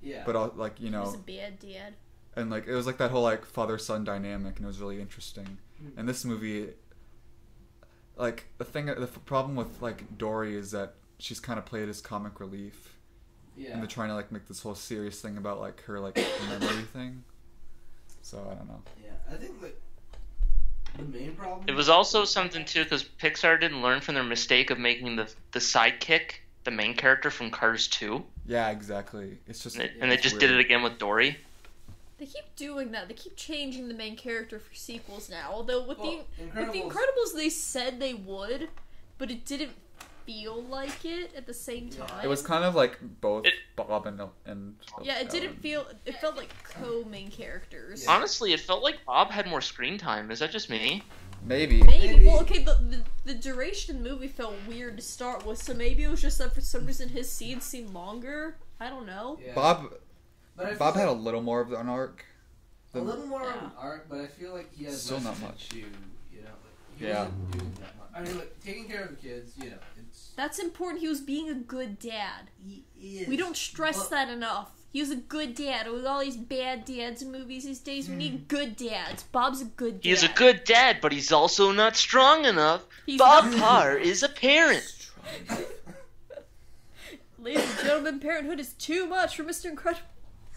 Yeah. but like you He was know, a bad dad. and like it was like that whole like father son dynamic, and it was really interesting. Mhm. And this movie, like the problem with like Dory is that she's kind of played as comic relief. Yeah. And they're trying to like make this whole serious thing about like her like memory thing. So I don't know. Yeah. I think like the main problem. It was also something too because Pixar didn't learn from their mistake of making the sidekick the main character from Cars 2, Yeah, exactly. It's just and they just did it again with Dory. They keep doing that. They keep changing the main character for sequels now. Although with Well, the Incredibles, they said they would, but it didn't feel like it at the same Yeah. time. It was kind of like both It- Bob and Yeah, it didn't Ellen. feel. It felt like co-main characters. Yeah. Honestly, it felt like Bob had more screen time. Is that just me? Maybe. Maybe. Well, okay. The duration of the movie felt weird to start with, so maybe it was just that for some reason his scenes seemed longer. I don't know. Yeah. Bob But I feel Bob had a like little more of an arc. a little more of Yeah. an arc, but I feel like he has Still less not of a much. to, you know, like, he Yeah. wasn't doing that much. I mean, like taking care of the kids, you know, it's That's important. He was being a good dad. he is. We don't stress But- that enough. He was a good dad. With all these bad dads in movies these days, we need good dads. Bob's a good dad. He's a good dad, but he's also not strong enough. He's Bob not- Parr is a parent. Ladies and gentlemen, parenthood is too much for Mr. Incredible.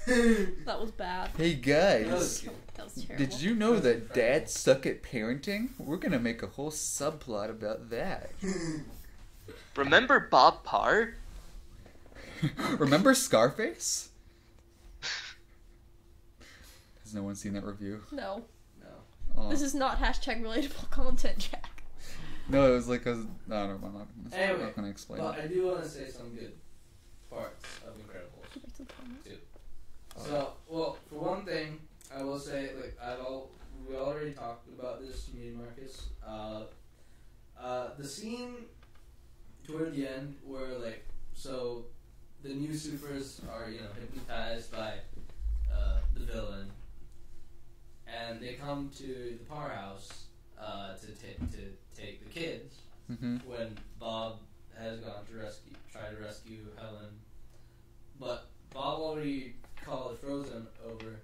That was bad. Hey That was guys, good. That was terrible. did you know that dads suck at parenting? We're gonna make a whole subplot about that. Remember Bob Parr? Remember Scarface? Has no one seen that review? No. No. Oh. This is not hashtag relatable content, Jack. No, it was like no, I'm Anyway, not gonna explain But it. I do want to say some good parts of Incredibles. So, well, for one thing, I will say, like, we already talked about this, me and Marcus. The scene toward the end where, like, so the new supers are, you know, hypnotized by the villain, and they come to the powerhouse to take the kids Mm-hmm. when Bob has gone to try to rescue Helen, but Bob already called Frozen over,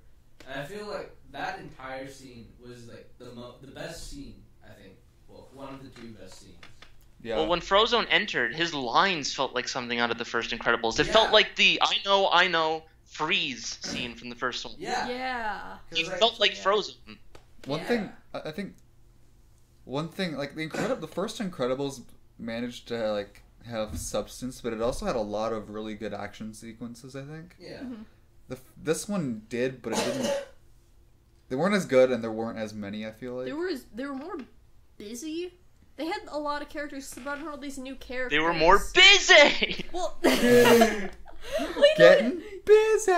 and I feel like that entire scene was like the best scene. I think, well, one of the two best scenes. Yeah. Well, when Frozone entered, his lines felt like something out of the first Incredibles. It Yeah. felt like the I know, freeze scene from the first one. Yeah, Yeah. He 'Cause, felt like yeah. Frozen. One Yeah. thing, I think, one thing like the first Incredibles managed to like have substance, but it also had a lot of really good action sequences. I think yeah, Mhm. this one did, but it didn't. They weren't as good, and there weren't as many. I feel like They were more busy. They had a lot of characters. So about all these new characters. They were more busy! Well, getting busy.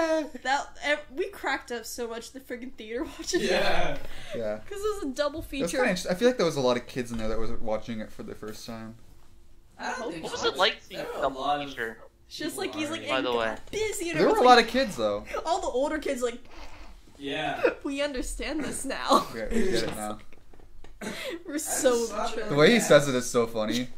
We cracked up so much in the friggin' theater watching yeah. Yeah. because it was a double It was feature. kinda interesting. I feel like there was a lot of kids in there that was watching it for the first time. I don't think What was so. it like seeing There were a double lot of feature? It's just like he's like, By the way. busy. And There were a everyone's lot like, of kids though. all the older kids like, Yeah. we understand this now. Yeah, we get it now. We're so just saw mature. that. The way he says it is so funny.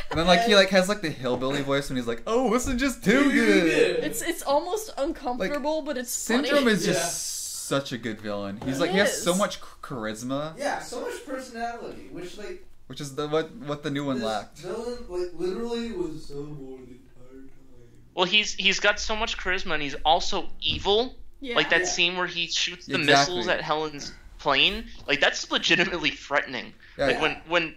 And then like he like has like the hillbilly voice when he's like, "Oh, this is just too good." It's almost uncomfortable, but it's Syndrome funny. is just such a good villain. He's like He he has so is. much charisma, Yeah, so much personality, which like which is what the new one this lacked. villain like literally was so bored the entire time. Well, he's got so much charisma, and he's also evil. Yeah. Like that Yeah. scene where he shoots the Exactly. missiles at Helen's plane. Like that's legitimately threatening. Yeah, Like when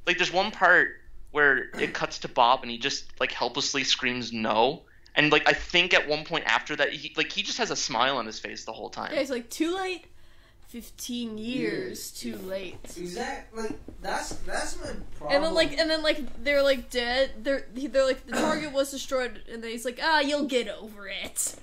like there's one part where it cuts to Bob and he just like helplessly screams no. And like I think at one point after that he just has a smile on his face the whole time. Yeah, he's like, too late. 15 years too late. Exactly. Like that's my problem. And then like they're like dead. They're like the target was destroyed, and then he's like, you'll get over it.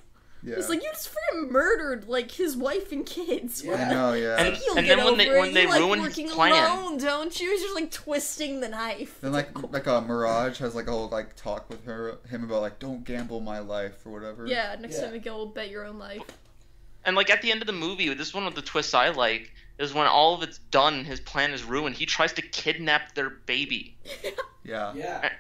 Yeah. It's like you just freaking murdered like his wife and kids. Yeah. I know, yeah. And- You'll and get then when over they- it. when they You like ruin his working plan- alone, don't you? He's just like twisting the knife. Then like Mirage has like a whole like talk with him about like don't gamble my life or whatever. Yeah, next Yeah. time we go, bet your own life. And like at the end of the movie, this is one of the twists I like, is when all of it's done, his plan is ruined, he tries to kidnap their baby. Yeah. Yeah.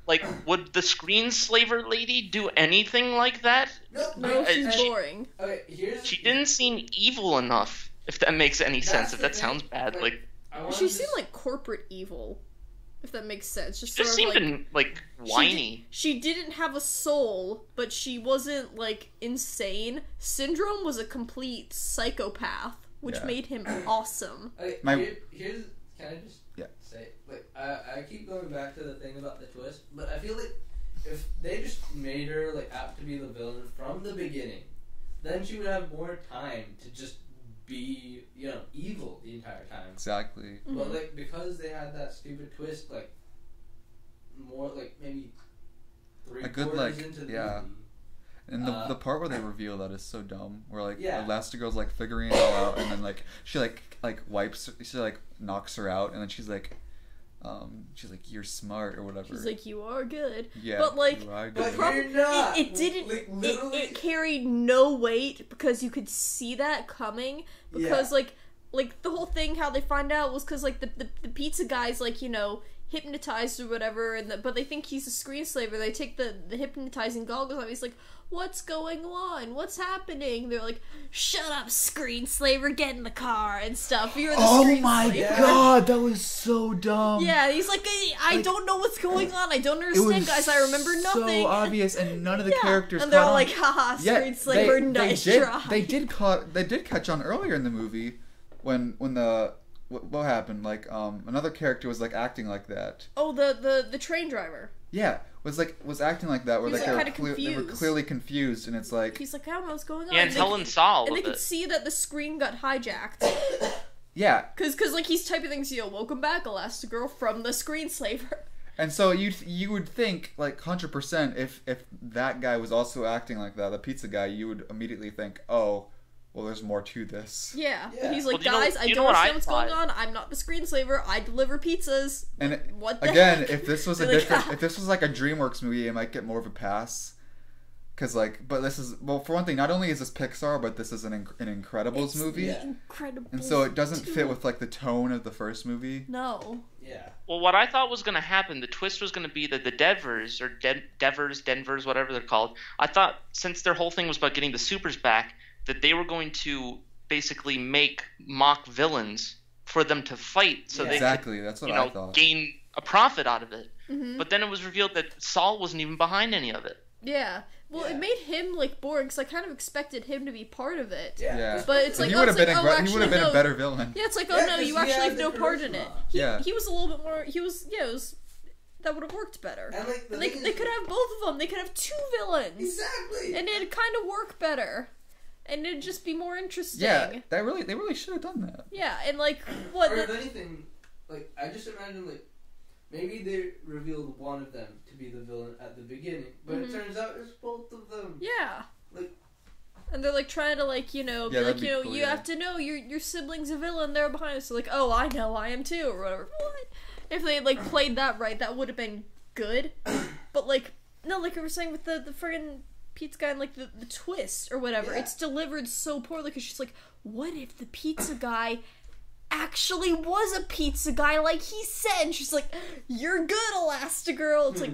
Like, would the screenslaver lady do anything like that? No, she's she- boring. Okay, here's. She didn't seem evil enough, if that makes any sense, if the that thing. sounds bad. Like, I wanna She just- seemed like corporate evil, if that makes sense. Just just sort of seemed like like whiny. she didn't have a soul, but she wasn't like insane. Syndrome was a complete psychopath, which Yeah. made him awesome. Okay, My- here's. Can I just Yeah. say? Like, I keep going back to the thing about the twist, but I feel like if they just made her like out to be the villain from the beginning, then she would have more time to just be, evil the entire time. Exactly. But like because they had that stupid twist, like more like maybe three A good, quarters like, into the yeah. movie. And the part where they reveal that is so dumb. Where like Yeah. Elastigirl's like figuring it all out, and then like she wipes, she like knocks her out, and then she's like you're smart or whatever. She's like, you are good. yeah, but, like, you are But good. Prob- you're not. It didn't. Like, literally. It carried no weight because you could see that coming. Because like the whole thing, how they find out was because like the pizza guy's like hypnotized or whatever, and but they think he's a screenslaver. They take the hypnotizing goggles off. He's like, what's going on? What's happening? They're like, shut up, screenslaver, get in the car and stuff. You're the screenslaver. Yeah. god, that was so dumb. Yeah, he's like, I don't know what's going on. I don't understand, guys. I remember nothing. so obvious, and none of the Yeah. characters. And they're caught all on. like, haha, Yeah, screenslaver, nice try. They did catch on earlier in the movie when what happened, like another character was like acting like that. Oh, the train driver. Yeah, was acting like that, where He was, like like, kinda they were confused. clearly confused, and it's like He's like, I don't know what's going on. Yeah, and they- Helen saw all and they of could it. see that the screen got hijacked. yeah, Cause like he's typing things, welcome back, Elastigirl, from the screenslaver. and so you would think like 100% if that guy was also acting like that, the pizza guy, you would immediately think, oh, well, there's more to this. Yeah. Yeah. But he's like, Well, you know- guys, I you don't know what I understand what's going thought? on. I'm not the screenslaver. I deliver pizzas. And What the again, heck? if this was a They're like, different, if this was like a DreamWorks movie, it might get more of a pass. Cause but this is, well, for one thing, not only is this Pixar, but this is an Incredibles It's movie, Yeah. incredible. and so it doesn't fit with like the tone of the first movie. No. Yeah. Well, what I thought was going to happen, the twist was going to be that the Devers, or Denvers, whatever they're called, I thought since their whole thing was about getting the supers back, that they were going to basically make mock villains for them to fight so Yeah. they Exactly, that's could, what I thought. gain a profit out of it. Mm-hmm. But then it was revealed that Saul wasn't even behind any of it. Yeah. Well, Yeah. it made him like boring because I kind of expected him to be part of it. Yeah. But it's like, he oh, would it's have been like, he actually, would have been no. a better villain. Yeah, it's like, Yeah, oh no, 'cause you he actually had have the no part in it. charisma. Yeah. He was a little bit more. He was that would have worked better. And like the They thing they is- could have both of them. They could have two villains, Exactly. and it'd kind of work better, and it'd just be more interesting. Yeah, they really should have done that. Yeah, and like what? Or if anything, like I just imagine like maybe they revealed one of them to be the villain at the beginning, but Mhm. it turns out it's both of them. Yeah. Like- And they're like trying to like be Yeah, like that'd be cool, you yeah. have to know your sibling's a villain. They're behind us. So like, oh, I know, I am too, or whatever. What? If they like played that right, that would have been good. But like No, like we were saying with the friggin' pizza guy and like the twist or whatever. Yeah. It's delivered so poorly because she's like, what if the pizza guy actually was a pizza guy like he said? And she's like, you're good, Elastigirl. It's like,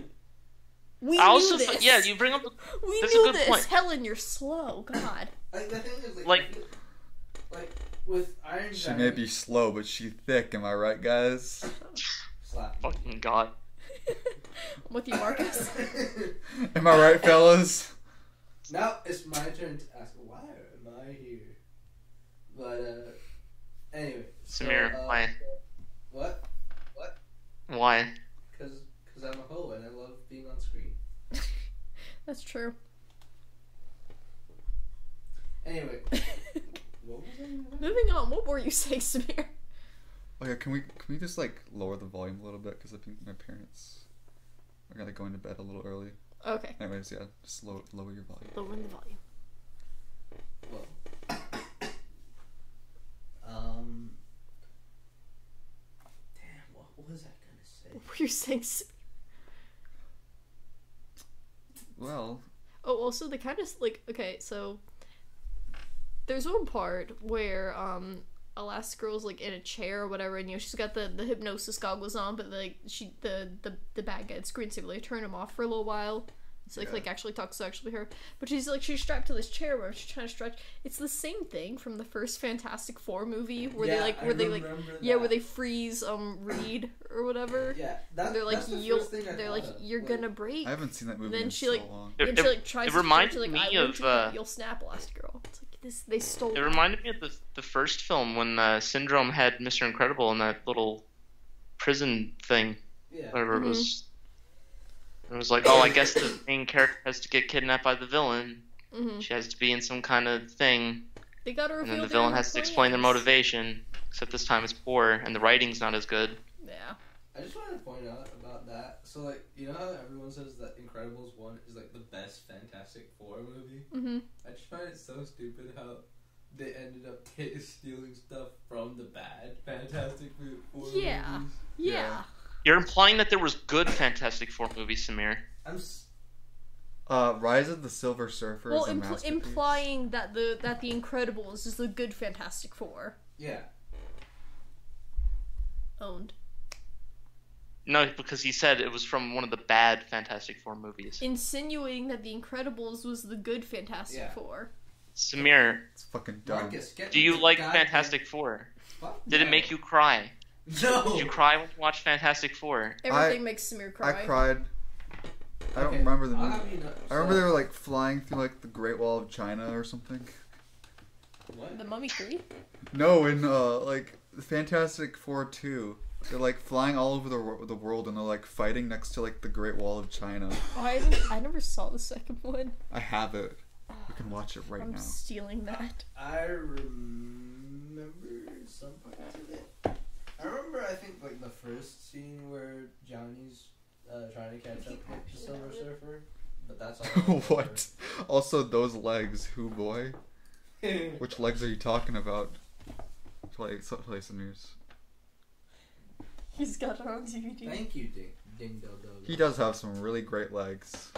we knew this. Yeah, you bring up. We That's knew a good this. point. Helen, you're slow. God. Like the thing is, Like- with Iron She Giant. may be slow, but she's thick. Am I right, guys? Slap. Fucking god. I'm with you, Marcus. Am I right, fellas? Now it's my turn to ask, why am I here? But anyway. Samir, why? What? Why? Because I'm a hoe and I love being on screen. That's true. Anyway. What was I? Moving on. What were you saying, Samir? Okay, can we just like lower the volume a little bit? Because I think my parents are gonna go into bed a little early. Okay. Anyways, yeah, just lower your volume. Lower the volume. Well. Damn, what was I gonna say? What were you saying, Samir? Well, Oh, also, they kind of, like, okay, so there's one part where, Elastigirl's, like, in a chair or whatever, and, you know, she's got the hypnosis goggles on, but, like, the bad guy, the screensaver, they turn him off for a little while, so, like, actually talks to actually her, but she's strapped to this chair where she's trying to stretch. It's the same thing from the first Fantastic Four movie, where where they freeze, Reed, or whatever. Yeah, They're like, you're gonna break. I haven't seen that movie Then in she, so like- long. And she, like, tries it to reminded stretch, like, me I won't of, do that. You'll snap, Elastigirl. It's like, they stole It that. reminded me of the first film when Syndrome had Mr. Incredible in that little prison thing, Yeah. whatever it was. It was like, oh, I guess the main character has to get kidnapped by the villain. Mm-hmm. She has to be in some kind of thing, They gotta and reveal then the their villain has to explain their plans. motivation. Except this time it's poor, and the writing's not as good. Yeah. I just wanted to point out about that. So, like, you know how everyone says that Incredibles 1 is, like, the best Fantastic Four movie? Mm-hmm. I just find it so stupid how they ended up stealing stuff from the bad Fantastic Four Yeah. movies. Yeah. You're implying that there was good Fantastic Four movies, Samir. Rise of the Silver Surfer Well, is a masterpiece. implying that the Incredibles is the good Fantastic Four. Yeah. Owned. No, because he said it was from one of the bad Fantastic Four movies. Insinuating that the Incredibles was the good Fantastic Four. Samir, It's fucking dumb. Marcus, get do you the like goddamn- Fantastic Four? Fuck Did it no. make you cry? No! Did you cry when you watched Fantastic Four? Everything makes Samir cry. I cried. I don't Okay, remember the I'll movie. have you know- I remember so- they were like flying through like the Great Wall of China or something. What? The Mummy 3? No, in like the Fantastic Four 2, they're like flying all over the world and they're like fighting next to like the Great Wall of China. Oh, I never saw the second one. I have it. You can watch it right I'm now. stealing that. I remember some parts of it. I remember, I think, like, the first scene where Johnny's trying to catch up with the Silver Surfer, but that's all I remember. What? Also, those legs, who boy? Which legs are you talking about? Play some news. He's got it on DVD. Thank you, Ding Do Do. He does have some really great legs.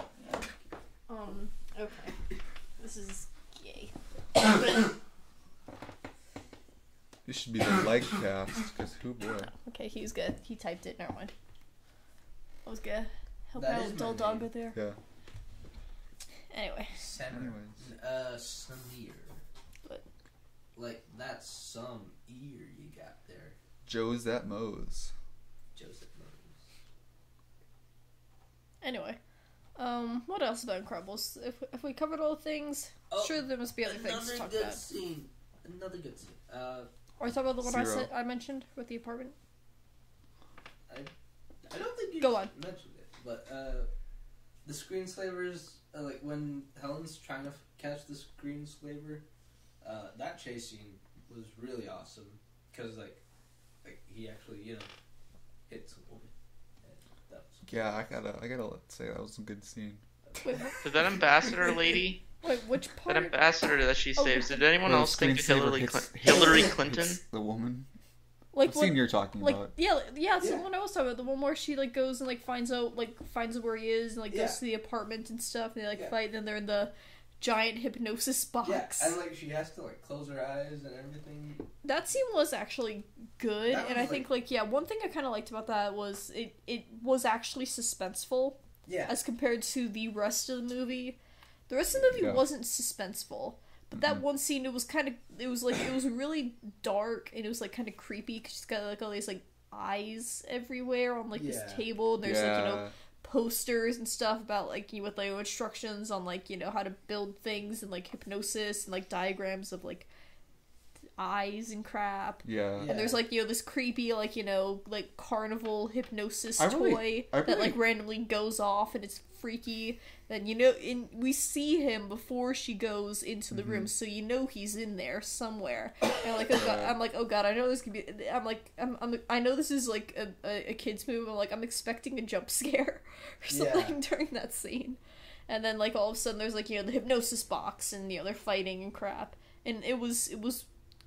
Okay. This is gay. This should be the leg cast, because who boy? Okay, he was good. He typed it. Never mind. I was gonna help That out is with my Dull name. Dog there. Yeah. Anyway. Anyways. Some ear. What? Like, that's some ear you got there, Joe's that Moe's. Joseph Moses. Anyway. What else about Incredibles? If we covered all the things, sure there must be other things to talk about. Another good scene. Or talk about the one Zero. I mentioned with the apartment. I don't think you Go on. mentioned it, but the screenslavers, like when Helen's trying to catch the screenslaver, that chase scene was really awesome because like he actually hits a woman. And that was Yeah, I gotta say that was a good scene. Wait, Did that ambassador lady, wait, which that part? ambassador that she saves, did anyone Well, else think of screensaver Hillary hits- Hillary Clinton? hits the woman. Like I've seen you're talking about. Yeah, it's the Yeah. one I was talking about. The one where she like goes and like finds out where he is and like Yeah. goes to the apartment and stuff. And they like Yeah. fight. And then they're in the giant hypnosis box. Yeah, and like she has to like close her eyes and everything. That scene was actually good, That and was, I think like one thing I kind of liked about that was it was actually suspenseful Yeah. as compared to the rest of the movie. The rest of the movie Yeah. wasn't suspenseful. But that one scene, it was really dark, and it was, like, kind of creepy, because she's got, like, all these, like, eyes everywhere on, like, this Yeah. table, and there's, like, you know, Yeah. posters and stuff about, like, with, like, instructions on, like, you know, how to build things, and, like, hypnosis, and, like, diagrams of, like, eyes and crap. Yeah. Yeah. And there's, like, you know, this creepy, like, you know, like, carnival hypnosis I toy really- that, like, randomly goes off, and it's freaky. And, you know, we see him before she goes into the room, so you know he's in there somewhere. And, like, oh god, I know this could be, I know this is, like, a kid's movie, I'm like, I'm expecting a jump scare or something during that scene. And then, like, all of a sudden there's, like, you know, the hypnosis box, and, you know, they're fighting and crap. And it was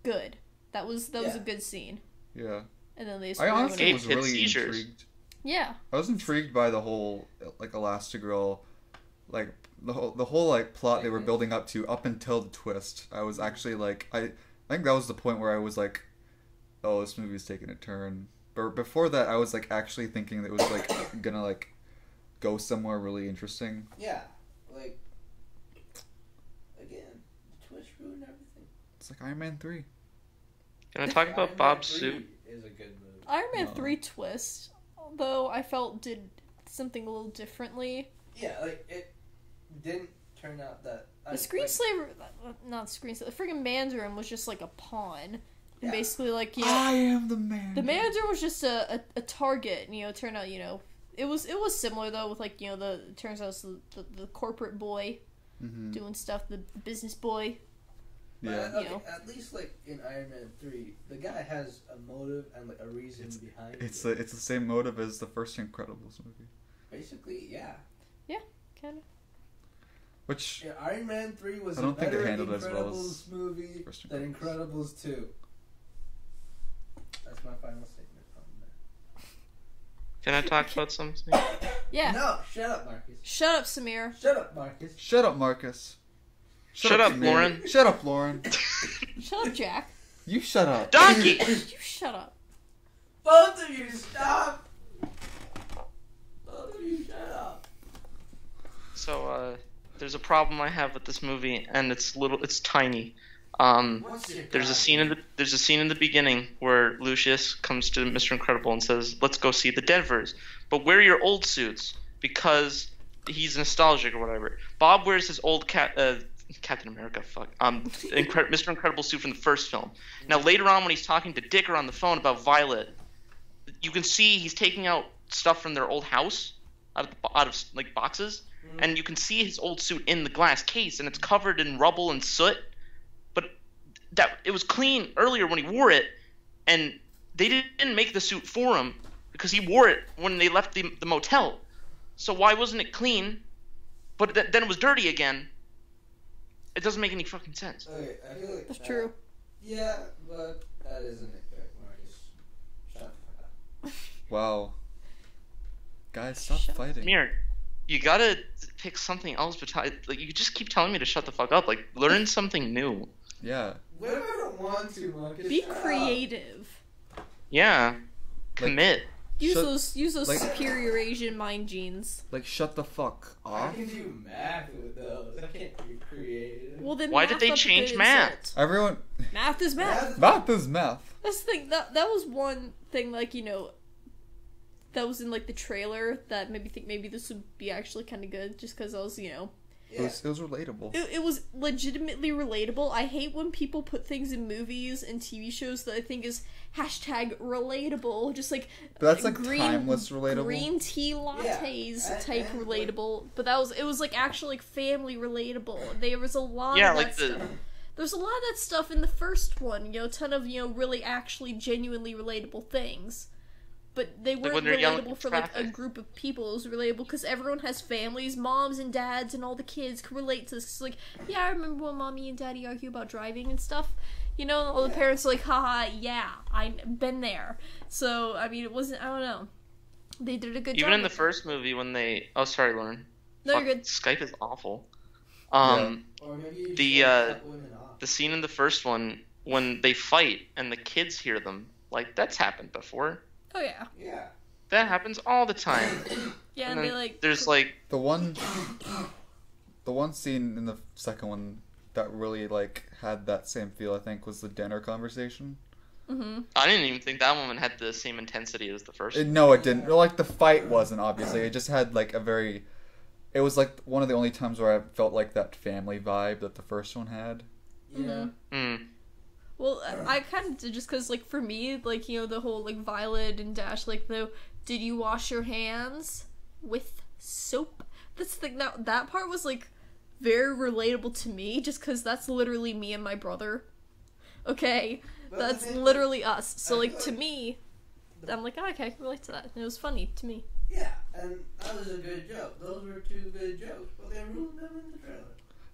good. That was a good scene. Yeah. And then they just I honestly Gave was kids really seizures. intrigued. yeah. I was intrigued by the whole like Elastigirl, like the whole like plot they were building up to up until the twist. I was actually like I think that was the point where I was like, oh, this movie's taking a turn. But before that, I was like actually thinking that it was like gonna like go somewhere really interesting. Yeah, like again, the twist ruined everything. It's like Iron Man 3. Can I talk about Iron Man Bob's 3 suit? Is a good movie. Iron Man No. 3 twist, although I felt did something a little differently. Yeah, like it didn't turn out that The screenslaver, not screenslaver, the friggin' Mandarin was just like a pawn. And Yeah. basically, like, you know, I am the man. the Mandarin was just a target, and, you know, it turned out, you know, it was similar, though, with, like, you know, it turns out it's the corporate boy doing stuff, the business boy. Yeah. Okay, You know. at least like in Iron Man 3, the guy has a motive and like a reason behind It's it. the same motive as the first Incredibles movie. Basically, yeah. Kind of. Which Yeah, Iron Man 3 was I don't a think it better handled as well as Incredibles movie first than Incredibles. Incredibles 2. That's my final statement on that. Can I talk about something? Yeah. No, shut up, Marcus. Shut up, Samir. Shut up, Marcus. Shut up, Marcus. Shut up, Samir. Lauren. Shut up, Lauren. Shut up, Jack. You shut up. Donkey! You shut up. Both of you, stop! Both of you, shut up. So, there's a problem I have with this movie, and it's tiny. What's your There's a scene in the beginning where Lucius comes to Mr. Incredible and says, "Let's go see the Denvers, but wear your old suits because he's nostalgic or whatever." Bob wears his old Captain America, Mr. Incredible suit from the first film. Now later on, when he's talking to Dicker on the phone about Violet, you can see he's taking out stuff from their old house out of like boxes, and you can see his old suit in the glass case, and it's covered in rubble and soot. That it was clean earlier when he wore it, and they didn't make the suit for him because he wore it when they left the motel. So why wasn't it clean? But then it was dirty again. It doesn't make any fucking sense. Okay, I feel like That's that- true. Yeah, but that isn't it, Marcus. Shut the fuck up. Wow. Guys, stop Shut up. fighting. Mir, you gotta pick something else. But like you just keep telling me to shut the fuck up. Like learn something new. Yeah. Whatever I don't want to, Marcus. Be shut up. creative. Yeah, commit. Use Shut- those like- superior Asian mind genes. Like, shut the fuck I off. can do math with those. I can't be creative. Well, then Why math did they up a change good math? insult. Everyone, Math is math. math is math. That's the thing. That was one thing. Like, you know, that was in like the trailer that made me think maybe this would be actually kind of good, just because I was, you know, It was relatable. it was legitimately relatable. I hate when people put things in movies and TV shows that I think is #relatable, just like That's like timeless relatable. green tea lattes Yeah, type and, relatable. But it was like actually like family relatable. There was a lot Yeah, of that like the- stuff. There's a lot of that stuff in the first one, you know, a ton of, you know, really actually genuinely relatable things. But they weren't when they're yelling relatable at for like a traffic. group of people. It was relatable because everyone has families, moms and dads, and all the kids can relate to this. It's like, yeah, I remember when mommy and daddy argue about driving and stuff. You know, all the parents are like, haha, yeah, I've been there. So, I mean, it wasn't, I don't know. They did a good job. Even in the first movie when they... Oh, sorry, Lauren. No, Fuck, you're good. Skype is awful. Or maybe you The, should cut women off. The scene in the first one when they fight and the kids hear them, like, that's happened before. Oh, yeah. Yeah. That happens all the time. Yeah, And and they, then like... there's, like... The one scene in the second one that really like had that same feel, I think, was the dinner conversation. Mm-hmm. I didn't even think that one had the same intensity as the first one. No, it didn't. Like the fight wasn't, obviously. It just had like a very. It was like one of the only times where I felt like that family vibe that the first one had. Yeah. Well, I kind of did, just because, like, for me, like, you know, the whole, like, Violet and Dash, like, did you wash your hands with soap? That's the thing, that part was, like, very relatable to me, just because that's literally me and my brother. Okay? But That's the thing- literally us. So, I like, feel to like- me, I'm like, oh, okay, I can relate to that. And it was funny to me. Yeah, and that was a good joke. Those were two good jokes, but they ruined them in the trailer.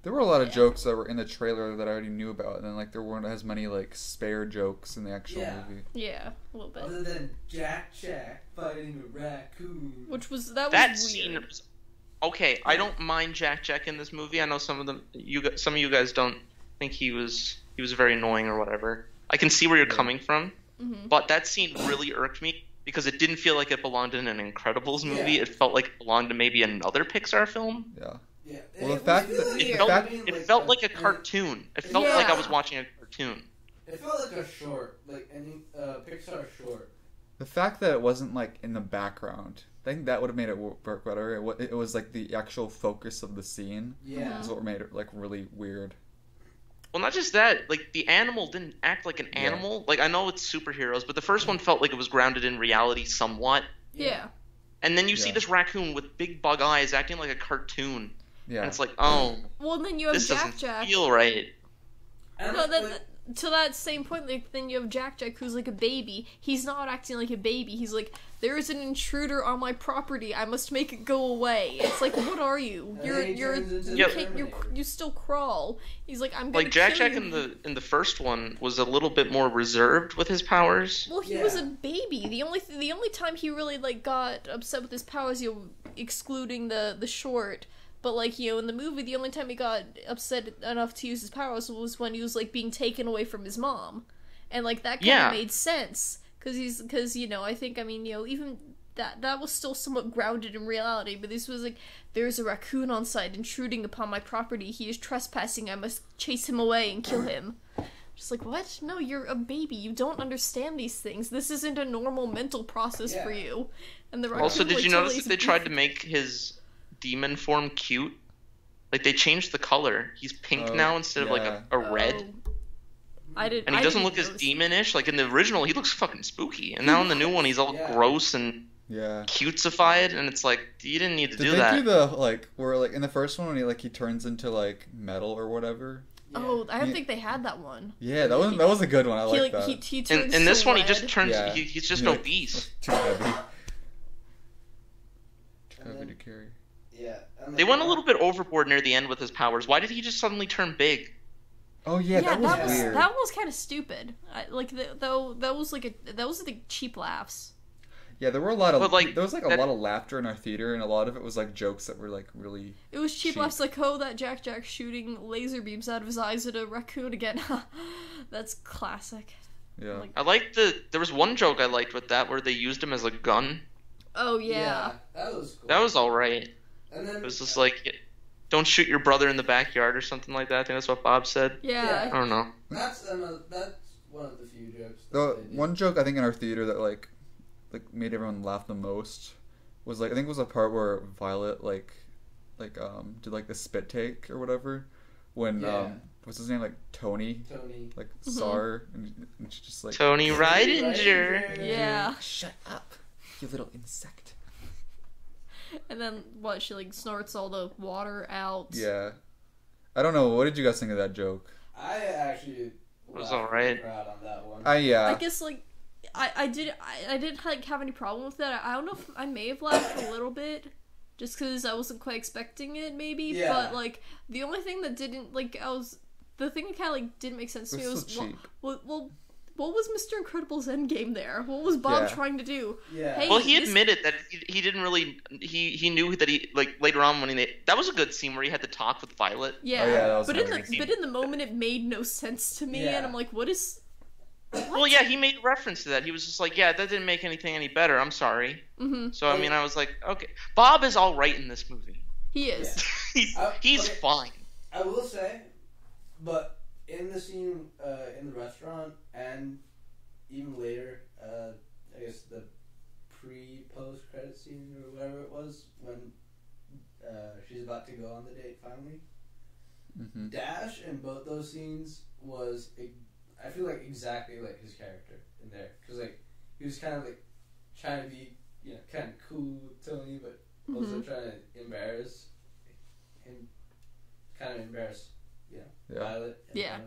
There were a lot of Yeah. jokes that were in the trailer that I already knew about, and then like there weren't as many like spare jokes in the actual Yeah. movie. Yeah, a little bit. Other than Jack fighting a raccoon. Which was, That weird. scene was... Okay, I don't mind Jack in this movie. I know some of you guys don't think he was very annoying or whatever. I can see where you're coming from, Mm-hmm. but that scene really irked me because it didn't feel like it belonged in an Incredibles movie. Yeah. It felt like it belonged to maybe another Pixar film. Yeah. Yeah. Well, the was fact that- really it weird. felt- I mean, It felt like a cartoon. It felt like I was watching a cartoon. It felt like a short, like any Pixar short. The fact that it wasn't like in the background, I think that would have made it work better. It was like the actual focus of the scene Yeah. is what made it like really weird. Well, not just that, like, the animal didn't act like an Yeah. animal. Like, I know it's superheroes, but the first one felt like it was grounded in reality somewhat. Yeah. And then you see Yeah. this raccoon with big bug eyes acting like a cartoon. Yeah. And it's like, oh, Well, then you have this doesn't Jack. feel right. And No, like, to that same point, like, then you have Jack who's like a baby. He's not acting like a baby. He's like, there is an intruder on my property. I must make it go away. It's like, what are you? And then he turns into You the can't. You still crawl. He's like, I'm gonna Like, Jack kill you. in the first one was a little bit more reserved with his powers. Well, he Yeah. was a baby. The only time he really like got upset with his powers, you know, excluding the short. But, like, you know, in the movie, the only time he got upset enough to use his powers was when he was, like, being taken away from his mom. And, like, that kind Yeah. of made sense. Because, you know, I think, I mean, you know, even that was still somewhat grounded in reality. But this was, like, there's a raccoon on site intruding upon my property. He is trespassing. I must chase him away and kill him. Just like, what? No, you're a baby. You don't understand these things. This isn't a normal mental process for Yeah. you. And the raccoon, Also, did like, you totally notice that they tried to make his demon form cute? Like, they changed the color. He's pink Oh, now instead of, like, yeah. a red. Oh. I didn't. And he I doesn't didn't look as notice. demonish. Like, in the original, he looks fucking spooky. And now in the new one, he's all Yeah. gross and Yeah. cutesified. And it's like, you didn't need to Did do they that. do the like where like in the first one when he turns into like metal or whatever? yeah. Oh, I don't Yeah. think they had that one. Yeah, that was a good one. I He like like that. he turns In this to one, he red. just turns. Yeah. He's just You're like, obese. Too heavy. Too And heavy then- to carry. Yeah. And They like, went a little bit overboard near the end with his powers. Why did he just suddenly turn big? Oh yeah, that was weird. that was kind of stupid. That was like cheap laughs. Yeah, there were a lot of But, like, there was like a that- lot of laughter in our theater, and a lot of it was like jokes that were like really. It was cheap Cheap. laughs like, oh, that Jack shooting laser beams out of his eyes at a raccoon again. That's classic. Yeah. Like- I liked there was one joke I liked with that where they used him as a gun. Oh yeah. That was cool. That was all right. And then It was just like, don't shoot your brother in the backyard or something like that. I think that's what Bob said. Yeah. I don't know. that's one of the few jokes. that The they did. one joke I think in our theater that like made everyone laugh the most was like I think it was a part where Violet like did like the spit take or whatever when Yeah. what's his name, like Tony Tony. like saw her and she's just like Tony Ridinger. Yeah. shut up, you little insect. And then what? She like snorts all the water out. Yeah, I don't know. What did you guys think of that joke? I actually was laughed alright. pretty proud on that one. I guess like I didn't like have any problem with that. I don't know if I may have laughed a little bit, just because I wasn't quite expecting it, maybe. Yeah. But like the only thing that didn't like I was the thing that kind of like didn't make sense to me It was was so cheap. well, what was Mr. Incredible's endgame there? What was Bob trying to do? Yeah. Hey, Well, he admitted that he didn't really. He knew that he like later on when that was a good scene where he had to talk with Violet. Yeah, Oh, yeah, that was but amazing. in the moment it made no sense to me, Yeah. and I'm like, what is? Well, yeah, he made reference to that. He was just like, yeah, that didn't make anything any better. I'm sorry. Mm-hmm. So I mean, I was like, okay, Bob is all right in this movie. He is. He's okay. fine. I will say, but in the scene in the restaurant and even later, I guess the pre-post credit scene or whatever it was when she's about to go on the date finally. Mm-hmm. Dash in both those scenes was, I feel like exactly like his character in there, because like he was kind of like trying to be kind of cool with Tony, but also trying to embarrass him, kind of embarrass Violet. And Yeah.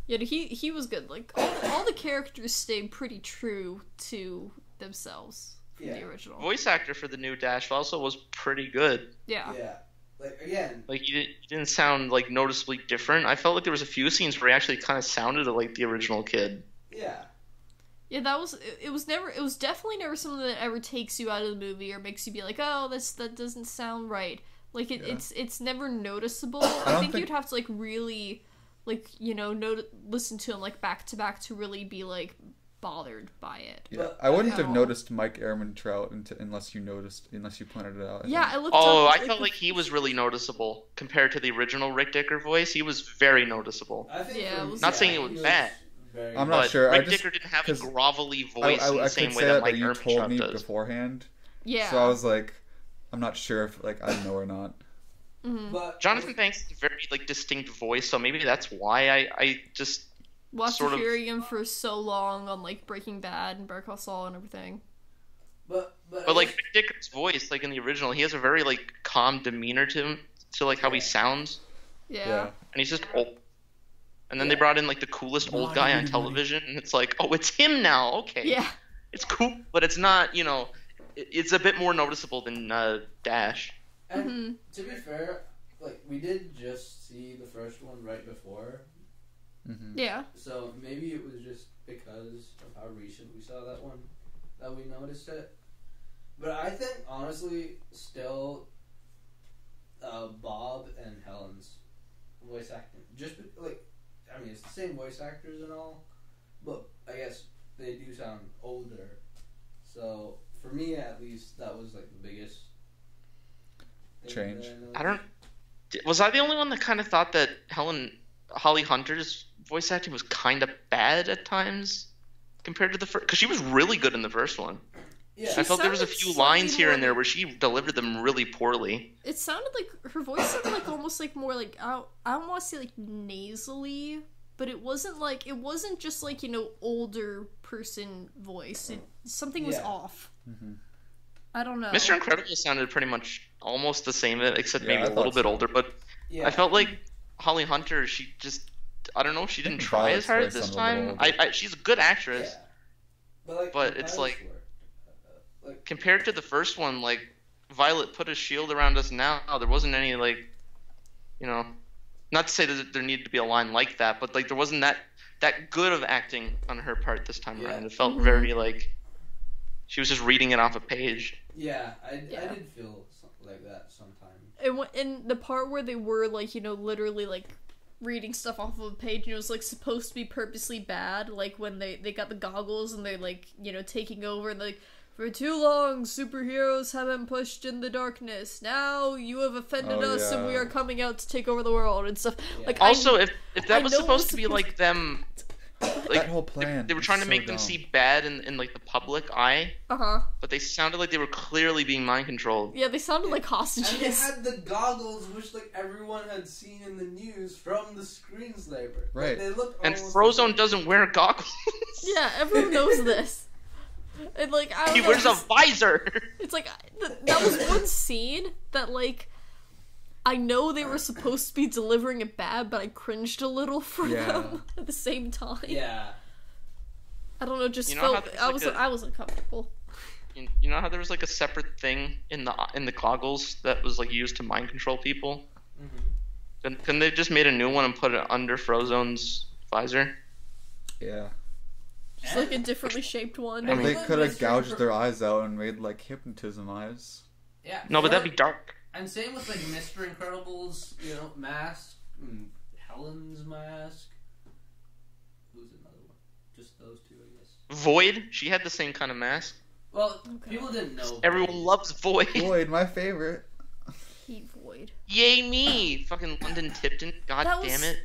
Yeah, he was good. Like all the characters stayed pretty true to themselves from the original. Voice actor for the new Dash also was pretty good. Yeah. Yeah. Like again. Like he didn't sound like noticeably different. I felt like there was a few scenes where he actually kind of sounded like the original kid. Yeah. Yeah, that was it was definitely never something that ever takes you out of the movie or makes you be like, oh, that doesn't sound right. Like it's never noticeable. I think you'd have to like really like listen to him like back to back to really be like bothered by it. Yeah, I wouldn't have noticed Mike Ehrmantraut unless you pointed it out. I looked up. I felt like he was really noticeable compared to the original Rick Dicker voice. He was very noticeable. I think not saying it was bad. I'm not sure. Rick Dicker didn't have a grovelly voice in the same way that Mike you told me does. beforehand. Yeah. So I was like, I'm not sure if like I know or not. Mm-hmm. But Jonathan Banks has a very like distinct voice, so maybe that's why I just after hearing him for so long on like Breaking Bad and Better Call Saul and everything. But like Rick Dicker's voice, like in the original, he has a very like calm demeanor to him, to like how he sounds. Yeah. And he's just old. And then they brought in like the coolest old guy on television, and it's like, oh, it's him now. Okay. Yeah. It's cool, but it's not. It's a bit more noticeable than Dash. And to be fair, like we did just see the first one right before. Mm-hmm. Yeah. So maybe it was just because of how recent we saw that one that we noticed it. But I think honestly, still, Bob and Helen's voice acting, it's the same voice actors and all, but I guess they do sound older. So for me, at least, that was like the biggest thing change. Was I the only one that kind of thought that Holly Hunter's voice acting was kind of bad at times compared to the first? Because she was really good in the first one. Yeah. I felt there was a few lines here and there where she delivered them really poorly. It sounded like her voice sounded like almost like more like I don't want to say like nasally, but it wasn't just like older person voice. Something was off. Mm-hmm. I don't know. Mr. Incredible sounded pretty much almost the same, except maybe a little bit older. But Yeah. I felt like Holly Hunter, she just, I don't know, she didn't try as hard this time. She's a good actress, but it's like compared to the first one, like Violet put a shield around us now. There wasn't any like, not to say that there needed to be a line like that, but like there wasn't that good of acting on her part this time around. It felt very like she was just reading it off a page. Yeah, I did feel like that sometimes. And the part where they were like, literally like reading stuff off of a page, and it was like supposed to be purposely bad, like when they got the goggles and they're like, taking over, and like, for too long, superheroes haven't pushed in the darkness. Now you have offended us, and we are coming out to take over the world and stuff. Yeah. Like, also, if that was supposed to be like them, like that whole plan, they were trying to make them see bad in like the public eye. But they sounded like they were clearly being mind controlled. Yeah, they sounded like hostages. And they had the goggles, which like everyone had seen in the news from the screensaver. Right. Like, they looked and Frozone doesn't wear goggles. Yeah, everyone knows this. And like he wears a visor. It's like that was one scene that like I know they were supposed to be delivering it bad, but I cringed a little for them at the same time. Yeah. I don't know, just felt I was uncomfortable. You know how there was like a separate thing in the goggles that was like used to mind control people? Mm-hmm. Couldn't they just made a new one and put it under Frozone's visor? Yeah. Just like a differently shaped one. I mean- They could have gouged their eyes out and made like hypnotism eyes. Yeah. No, but or- that'd be dark. And same with like Mr. Incredible's, mask, and Helen's mask. Who's another one? Just those two, I guess. Void, she had the same kind of mask. Well, Okay. people didn't know. Everyone loves Void. Void, my favorite. Hate Void. Yay me! Fucking London Tipton. God That was- damn it.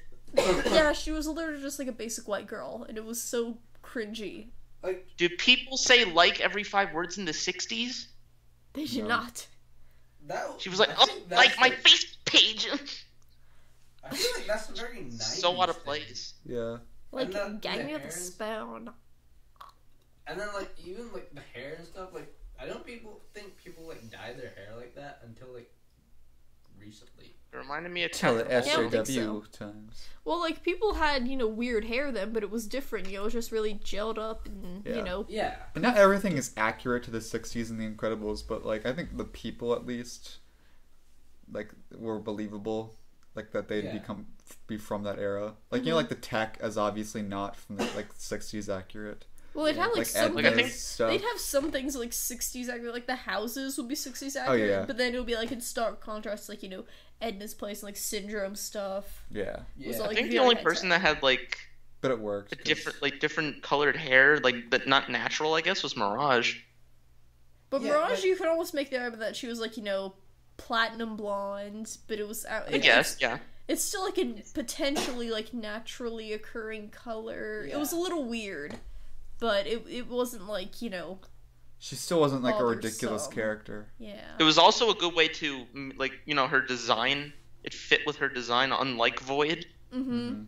Yeah, she was literally just like a basic white girl, and it was so cringy. Do people say like every 5 words in the 60s? They did No. not. She was like, I oh, think like that's my face page. I feel like that's very nice. So out of place. Yeah. Like, And the gang me with a hairs? spoon. And then like even like the hair and stuff, like I don't think people like dye their hair like that until like recently. It reminded me of Tell it I don't think SJW times. Well, like, people had, weird hair then, but it was different, it was just really gelled up and, Yeah. Yeah. And not everything is accurate to the 60s and the Incredibles, but like I think the people at least like were believable, like that they'd Yeah. be from that era. Like like the tech is obviously not from the like 60s accurate. Well, it had, like, Like some Like, I Edna's think stuff. they'd have some things, like, 60s accurate, like, the houses would be 60s accurate, Oh, yeah. but then it would be, like, in stark contrast, like, Edna's place and, like, Syndrome stuff. Yeah, Yeah. So, I like, think the very only high person tech. that had like but it worked. a 'cause- different colored hair, like that not natural, I guess, was Mirage. But Yeah, Mirage, but- you could almost make the argument that she was, like, platinum blonde, but it was... I guess, yeah. It's still, like, a potentially, like, naturally occurring color. Yeah. It was a little weird, but it wasn't, like, She still wasn't like a bothersome. ridiculous character. yeah. It was also a good way to like her design. It fit with her design, unlike Void. Mm-hmm.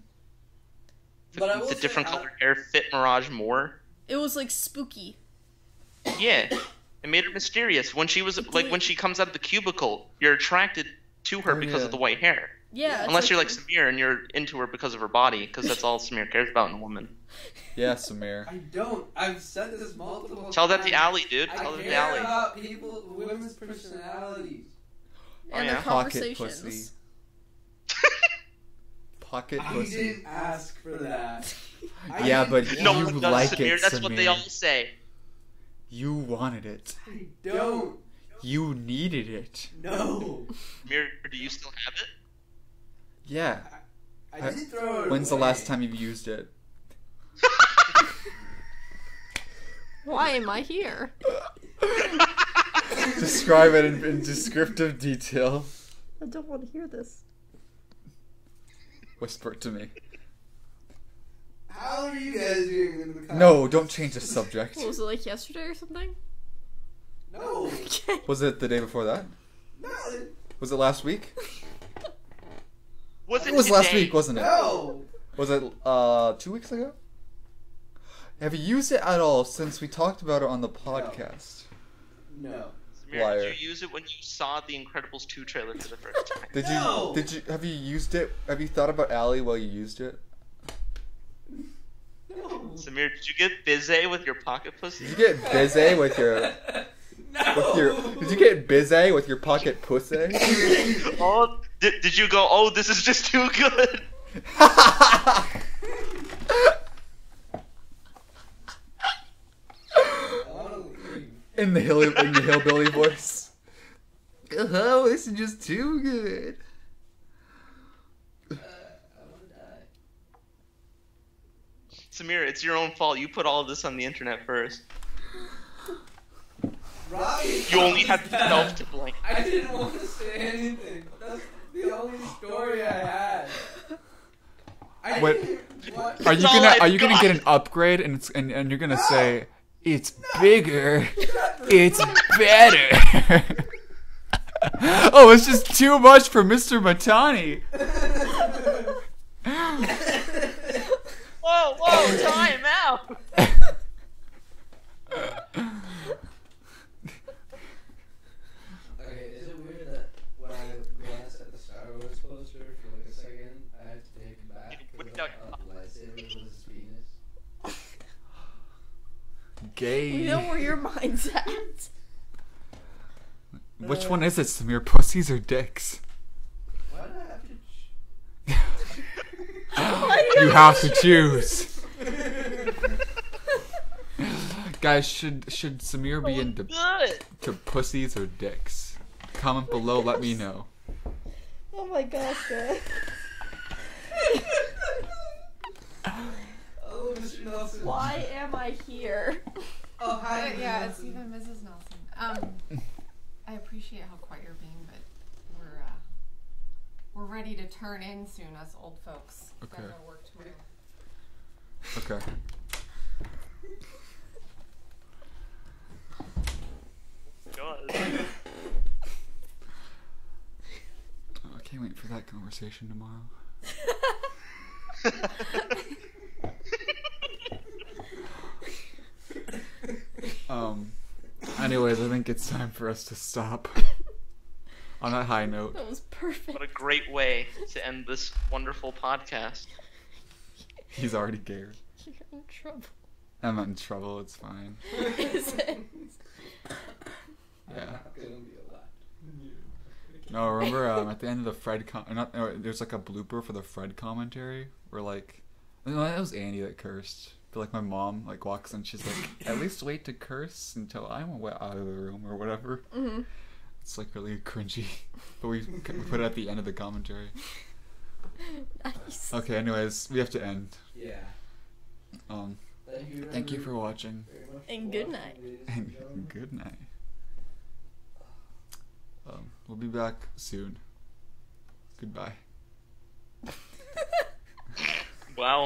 But I will The say, different colored hair fit Mirage more. It was, like, spooky. Yeah, it made her mysterious. When she was like when she comes out of the cubicle, you're attracted to her Oh, because yeah. of the white hair. Yeah. it's Unless you're like Samir and you're into her because of her body, because that's all Samir cares about in a woman. Yeah, Samir. I don't. I've said this multiple times. Tell that to Allie, dude. I Tell that to care Allie. about women's personalities. and yeah. their Pocket conversations. pussy. Pocket I pussy. didn't ask for that. Yeah, but No you one does, like Samir. it, That's what they Samir. all say. You wanted it. I don't. You needed it. No. Samir, do you still have it? Yeah. I didn't throw it When's the away. last time you've used it? Why am I here? Describe it in descriptive detail. I don't want to hear this. Whisper it to me. How are you guys doing in the comments? No, don't change the subject. What was it, like, yesterday or something? No. Okay. Was it the day before that? No. Was it last week? Was It was last today? week, wasn't it? No. Was it 2 weeks ago? Have you used it at all since we talked about it on the podcast? No. Samir, Liar. did you use it when you saw the Incredibles 2 trailer for the first time? No. Have you used it? Have you thought about Allie while you used it? No. Samir, did you get busy with your pocket pussy? Did you get busy with your did you get busy with your pocket pussy? Oh, did you go, oh, this is just too good? I wanna leave. in the hillbilly voice. Oh, this is just too good. I wanna die. Samir, it's your own fault. You put all of this on the internet first. Robbie, You only have that. yourself to blame. I didn't want to say anything. That's the only story I had. I What- didn't want Are you all gonna I've get got. an upgrade and you're gonna say it's bigger, it's better? Oh, it's just too much for Mr. Matani. Whoa, time out! Okay, is it weird that when I glanced at the Star Wars poster for like a second, I had to take it back because I thought the lightsaber was his penis? Gay. We know where your mind's at. Which one is it, Samir? Pussies or dicks? Why did I have to? You have to choose. Guys, should Samir be into to pussies or dicks? Comment below, let me know. Oh my gosh, man. Oh, Mr. Nelson. Why am I here? Oh, hi. Yeah, it's even Mrs. Nelson. I appreciate how quiet you're being, but we're ready to turn in soon, us old folks. Okay. Gotta work tomorrow. Okay. God. Oh, I can't wait for that conversation tomorrow. Anyways, I think it's time for us to stop. On that high note. That was perfect. What a great way to end this wonderful podcast. He's already scared. You're in trouble. I'm not in trouble, it's fine. Is it? Yeah. Not gonna be a lot. No, remember at the end of the Fred there's like a blooper for the Fred commentary where like no, it was Andy that cursed. But like my mom like walks in, she's like, "At least wait to curse until I'm out of the room or whatever." Mm-hmm. It's like really cringy, but we put it at the end of the commentary. Nice. Okay, anyways, we have to end. Yeah. Thank you for watching, very much And for good watching, night. ladies and gentlemen. good night. We'll be back soon. Goodbye. Wow.